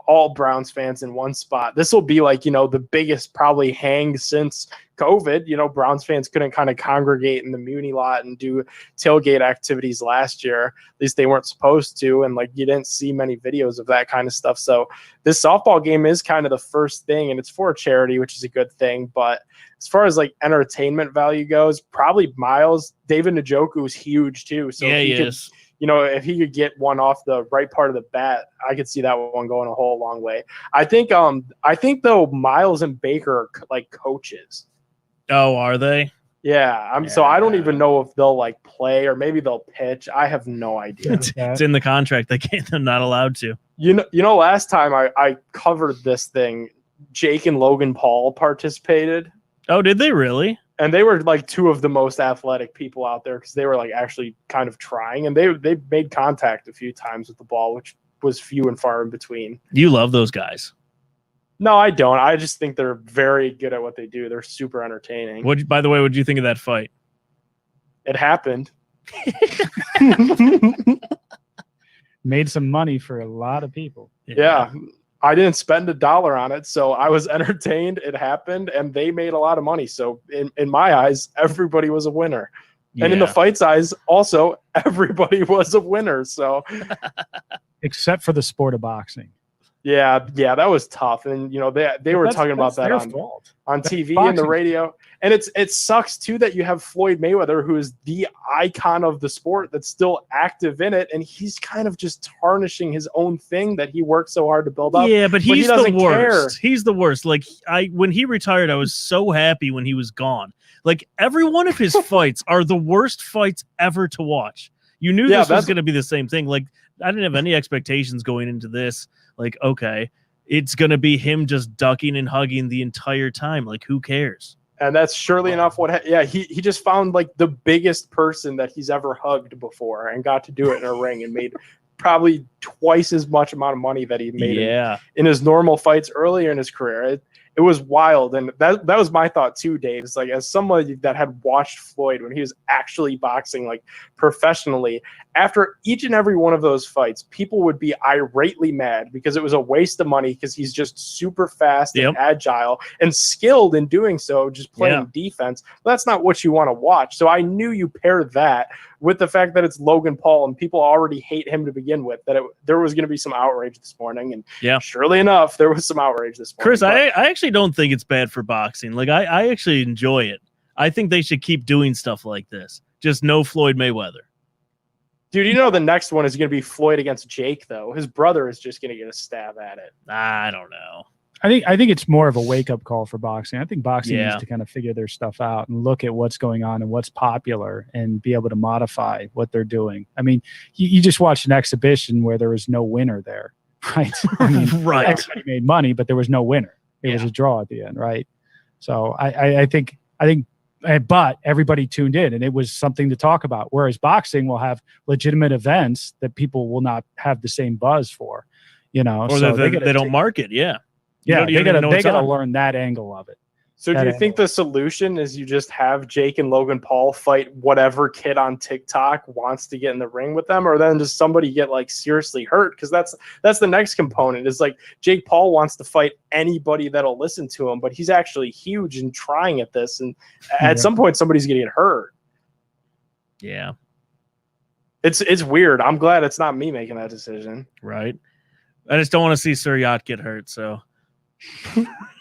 all Browns fans in one spot. This will be the biggest probably hang since COVID. Browns fans couldn't kind of congregate in the Muni lot and do tailgate activities last year. At least they weren't supposed to. And you didn't see many videos of that kind of stuff. So this softball game is kind of the first thing, and it's for a charity, which is a good thing. But as far as entertainment value goes, probably Miles. David Njoku is huge too. So Yeah, if he he could, is. if he could get one off the right part of the bat, I could see that one going a whole long way. I think though Miles and Baker are coaches. Oh, are they? Yeah, so I don't even know if they'll play or maybe they'll pitch. I have no idea. It's in the contract. They're not allowed to. Last time I covered this thing, Jake and Logan Paul participated. Oh, did they really? And they were two of the most athletic people out there because they were actually kind of trying, and they made contact a few times with the ball, which was few and far in between. You love those guys. No, I don't. I just think they're very good at what they do. They're super entertaining. By the way, what did you think of that fight? It happened. Made some money for a lot of people. Yeah. I didn't spend $1 on it, so I was entertained. It happened, and they made a lot of money. So in my eyes, everybody was a winner. And in the fight's eyes, also, everybody was a winner. So except for the sport of boxing. Yeah, that was tough. And they were talking about that on TV and the radio. And it sucks too that you have Floyd Mayweather, who is the icon of the sport, that's still active in it, and he's kind of just tarnishing his own thing that he worked so hard to build up. Yeah, but he's he the worst. Care. He's the worst. When he retired, I was so happy when he was gone. Every one of his fights are the worst fights ever to watch. You knew this was going to be the same thing. I didn't have any expectations going into this. Okay, it's going to be him just ducking and hugging the entire time. Who cares? And that's surely enough he just found the biggest person that he's ever hugged before and got to do it in a ring and made probably twice as much amount of money that he made in his normal fights earlier in his career. It was wild. And that was my thought too, Dave. It's as somebody that had watched Floyd when he was actually boxing professionally, after each and every one of those fights, people would be irately mad because it was a waste of money because he's just super fast and agile and skilled in doing so, just playing defense. But that's not what you want to watch. So I knew you paired that with the fact that it's Logan Paul and people already hate him to begin with, that there was going to be some outrage this morning. And surely enough, there was some outrage this morning. Chris, I actually don't think it's bad for boxing. I actually enjoy it. I think they should keep doing stuff like this. Just no Floyd Mayweather. Dude, you know the next one is going to be Floyd against Jake, though. His brother is just going to get a stab at it. I don't know. I think it's more of a wake up call for boxing. I think boxing Yeah. needs to kind of figure their stuff out and look at what's going on and what's popular and be able to modify what they're doing. I mean, you just watched an exhibition where there was no winner there, right? I mean, Right. everybody made money, but there was no winner. It was a draw at the end, right? So I think, but everybody tuned in and it was something to talk about. Whereas boxing will have legitimate events that people will not have the same buzz for, you know. Or so they don't market. Yeah. Yeah, You don't even know they what's gotta on. learn that angle of it. So do you think the solution is you just have Jake and Logan Paul fight whatever kid on TikTok wants to get in the ring with them, or then just somebody get like seriously hurt? Because that's the next component. Is like Jake Paul wants to fight anybody that'll listen to him, but he's actually huge and trying at this, and at some point somebody's gonna get hurt. Yeah. It's weird. I'm glad it's not me making that decision. Right. I just don't want to see Suryat get hurt. So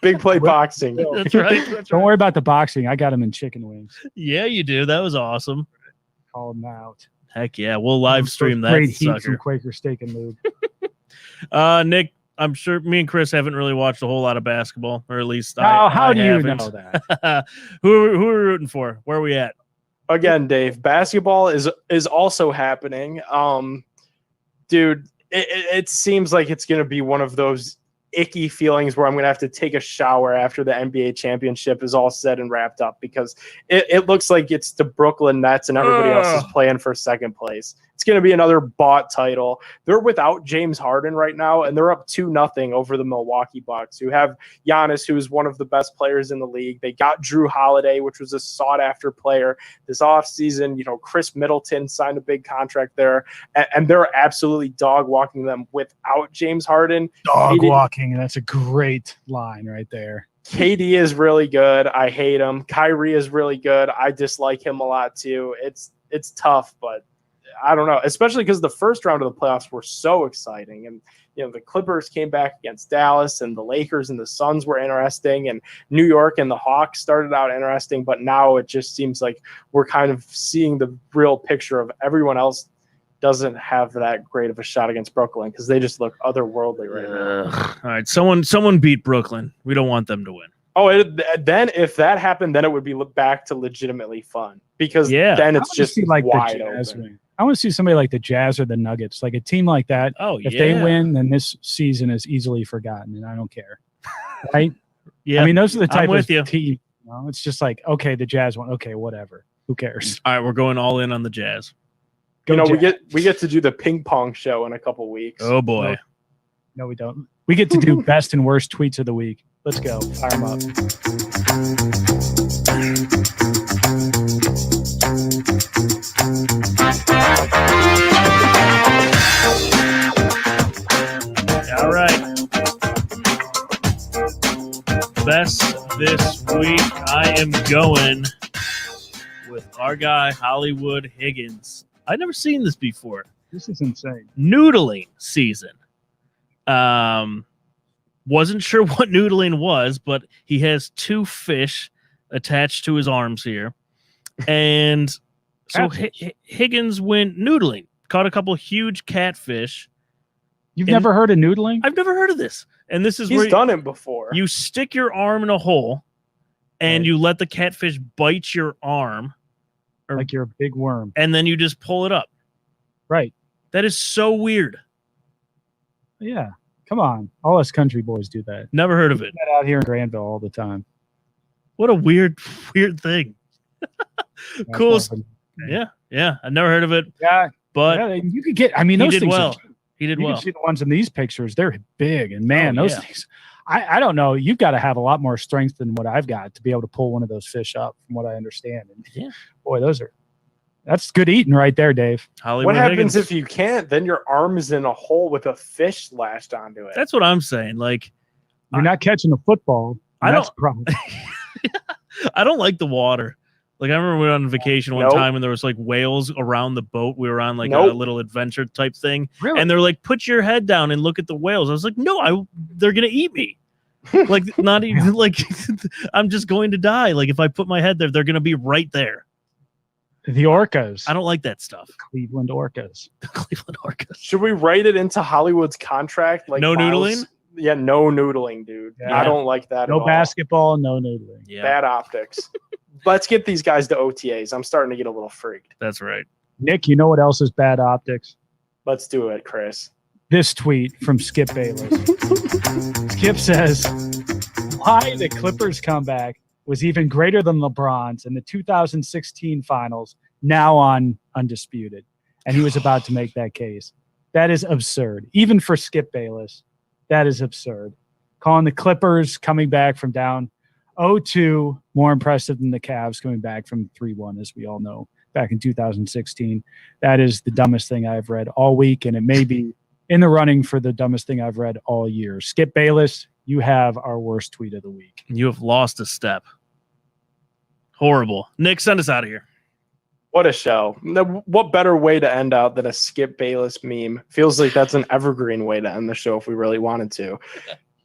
Big play boxing. that's right. Don't worry about the boxing. I got him in chicken wings. Yeah, you do. That was awesome. Call him out. Heck yeah. We'll live stream that Great heat sucker. from Quaker Steak and Lube. Nick, I'm sure me and Chris haven't really watched a whole lot of basketball, or at least How I do you haven't. know that? who are we rooting for? Where are we at? Again, Dave, basketball is also happening. Dude, it seems like it's going to be one of those icky feelings where I'm going to have to take a shower after the NBA championship is all said and wrapped up, because it looks like it's the Brooklyn Nets and everybody else is playing for second place. It's going to be another bought title. They're without James Harden right now, and they're up 2-0 over the Milwaukee Bucks, who have Giannis, who is one of the best players in the league. They got Drew Holiday, which was a sought-after player this offseason. You know, Chris Middleton signed a big contract there, and they're absolutely dog-walking them without James Harden. Dog walking. That's a great line right there. KD is really good. I hate him. Kyrie is really good. I dislike him a lot too. It's tough, but I don't know, especially because the first round of the playoffs were so exciting. And, you know, the Clippers came back against Dallas, and the Lakers and the Suns were interesting, and New York and the Hawks started out interesting. But now it just seems like we're kind of seeing the real picture of everyone else doesn't have that great of a shot against Brooklyn, because they just look otherworldly right now. All right. Someone beat Brooklyn. We don't want them to win. Oh, then if that happened, then it would be back to legitimately fun, because then it's just like wide the Jazz open. win. I want to see somebody like the Jazz or the Nuggets, like a team like that. Oh, if they win, then this season is easily forgotten, and I don't care. Right? Yeah. I mean, those are the type with of you. team. You know, it's just like, okay, the Jazz won. Okay, whatever. Who cares? All right, we're going all in on the Jazz. You know, Jazz. we get to do the ping pong show in a couple weeks. Oh boy. No, we don't. We get to do best and worst tweets of the week. Let's go. Fire them up. All right. Best this week, I am going with our guy Hollywood Higgins. I've never seen this before. This is insane. Noodling season. Wasn't sure what noodling was, but he has 2 fish attached to his arms here. And so Higgins went noodling, caught a couple huge catfish. You've never heard of noodling? I've never heard of this. And this is He's where done it before. you stick your arm in a hole and you let the catfish bite your arm, Like you're a big worm. and then you just pull it up. Right. That is so weird. Yeah. Come on. All us country boys do that. Never heard of it. That out here in Granville all the time. What a weird thing. Cool. That's awesome. Yeah. I never heard of it, Yeah. but Yeah, you could get, I mean, he those did things well. are, He did you well. can see the ones in these pictures. They're big, and man, Oh, those yeah. things, I don't know. You've got to have a lot more strength than what I've got to be able to pull one of those fish up, from what I understand. And Yeah. boy, that's good eating right there, Dave. Hollywood What happens Higgins. if you can't? Then your arm is in a hole with a fish lashed onto it. That's what I'm saying. Like, You're not catching a football. I That's don't- a problem. I don't like the water. Like, I remember we were on vacation one Nope. time and there was like whales around the boat. We were on like a Nope. little adventure type thing. Really? And they're like, put your head down and look at the whales. I was like, no, they're going to eat me. Like, not even like, I'm just going to die. Like, if I put my head there, they're going to be right there. The Orcas. I don't like that stuff. Cleveland Orcas. The Cleveland Orcas. Should we write it into Hollywood's contract? Like No Miles- noodling? Yeah, no noodling, dude. Yeah. I don't like that. No at all. basketball, no noodling. Yeah, Bad optics. Let's get these guys to OTAs. I'm starting to get a little freaked. that's right. Nick, you know what else is bad optics? Let's do it, Chris. This tweet from Skip Bayless. Skip says, why the Clippers comeback was even greater than LeBron's in the 2016 finals, now on Undisputed. And he was about to make that case. That is absurd. Even for Skip Bayless, that is absurd. Calling the Clippers coming back from down 0-2 more impressive than the Cavs coming back from 3-1, as we all know, back in 2016. That is the dumbest thing I've read all week, and it may be in the running for the dumbest thing I've read all year. Skip Bayless, you have our worst tweet of the week. You have lost a step. Horrible. Nick, send us out of here. What a show. What better way to end out than a Skip Bayless meme? Feels like that's an evergreen way to end the show if we really wanted to.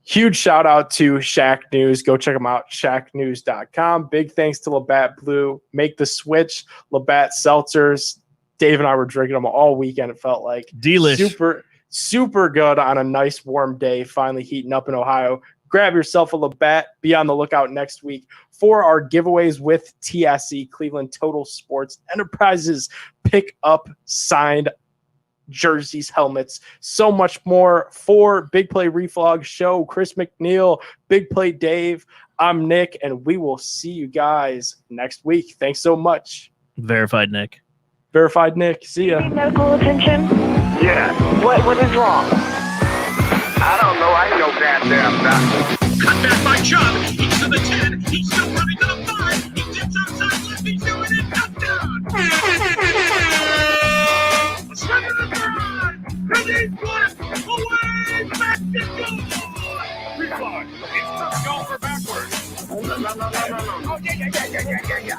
Huge shout out to Shaq News. Go check them out, shacknews.com. Big thanks to Labatt Blue. Make the switch. Labatt Seltzers. Dave and I were drinking them all weekend, it felt like. Delish. Super good on a nice warm day, finally heating up in Ohio. Grab yourself a Labatt. Be on the lookout next week for our giveaways with TSE, Cleveland Total Sports Enterprises. Pick up signed jerseys, helmets, so much more for Big Play Reflog Show. Chris McNeil, Big Play Dave. I'm Nick, and we will see you guys next week. Thanks so much. Verified Nick. Verified Nick. See ya. Need medical attention? Yeah. What is wrong? I don't know. I ain't no goddamn doctor. Cut back by Chubb. He's to the 10. He's still running to the 5. He dips outside left. He's doing it. Touchdown. Swing to the 5. Ready, left, away, back to goal. Reflog. It's tough to go for backwards. Oh, yeah.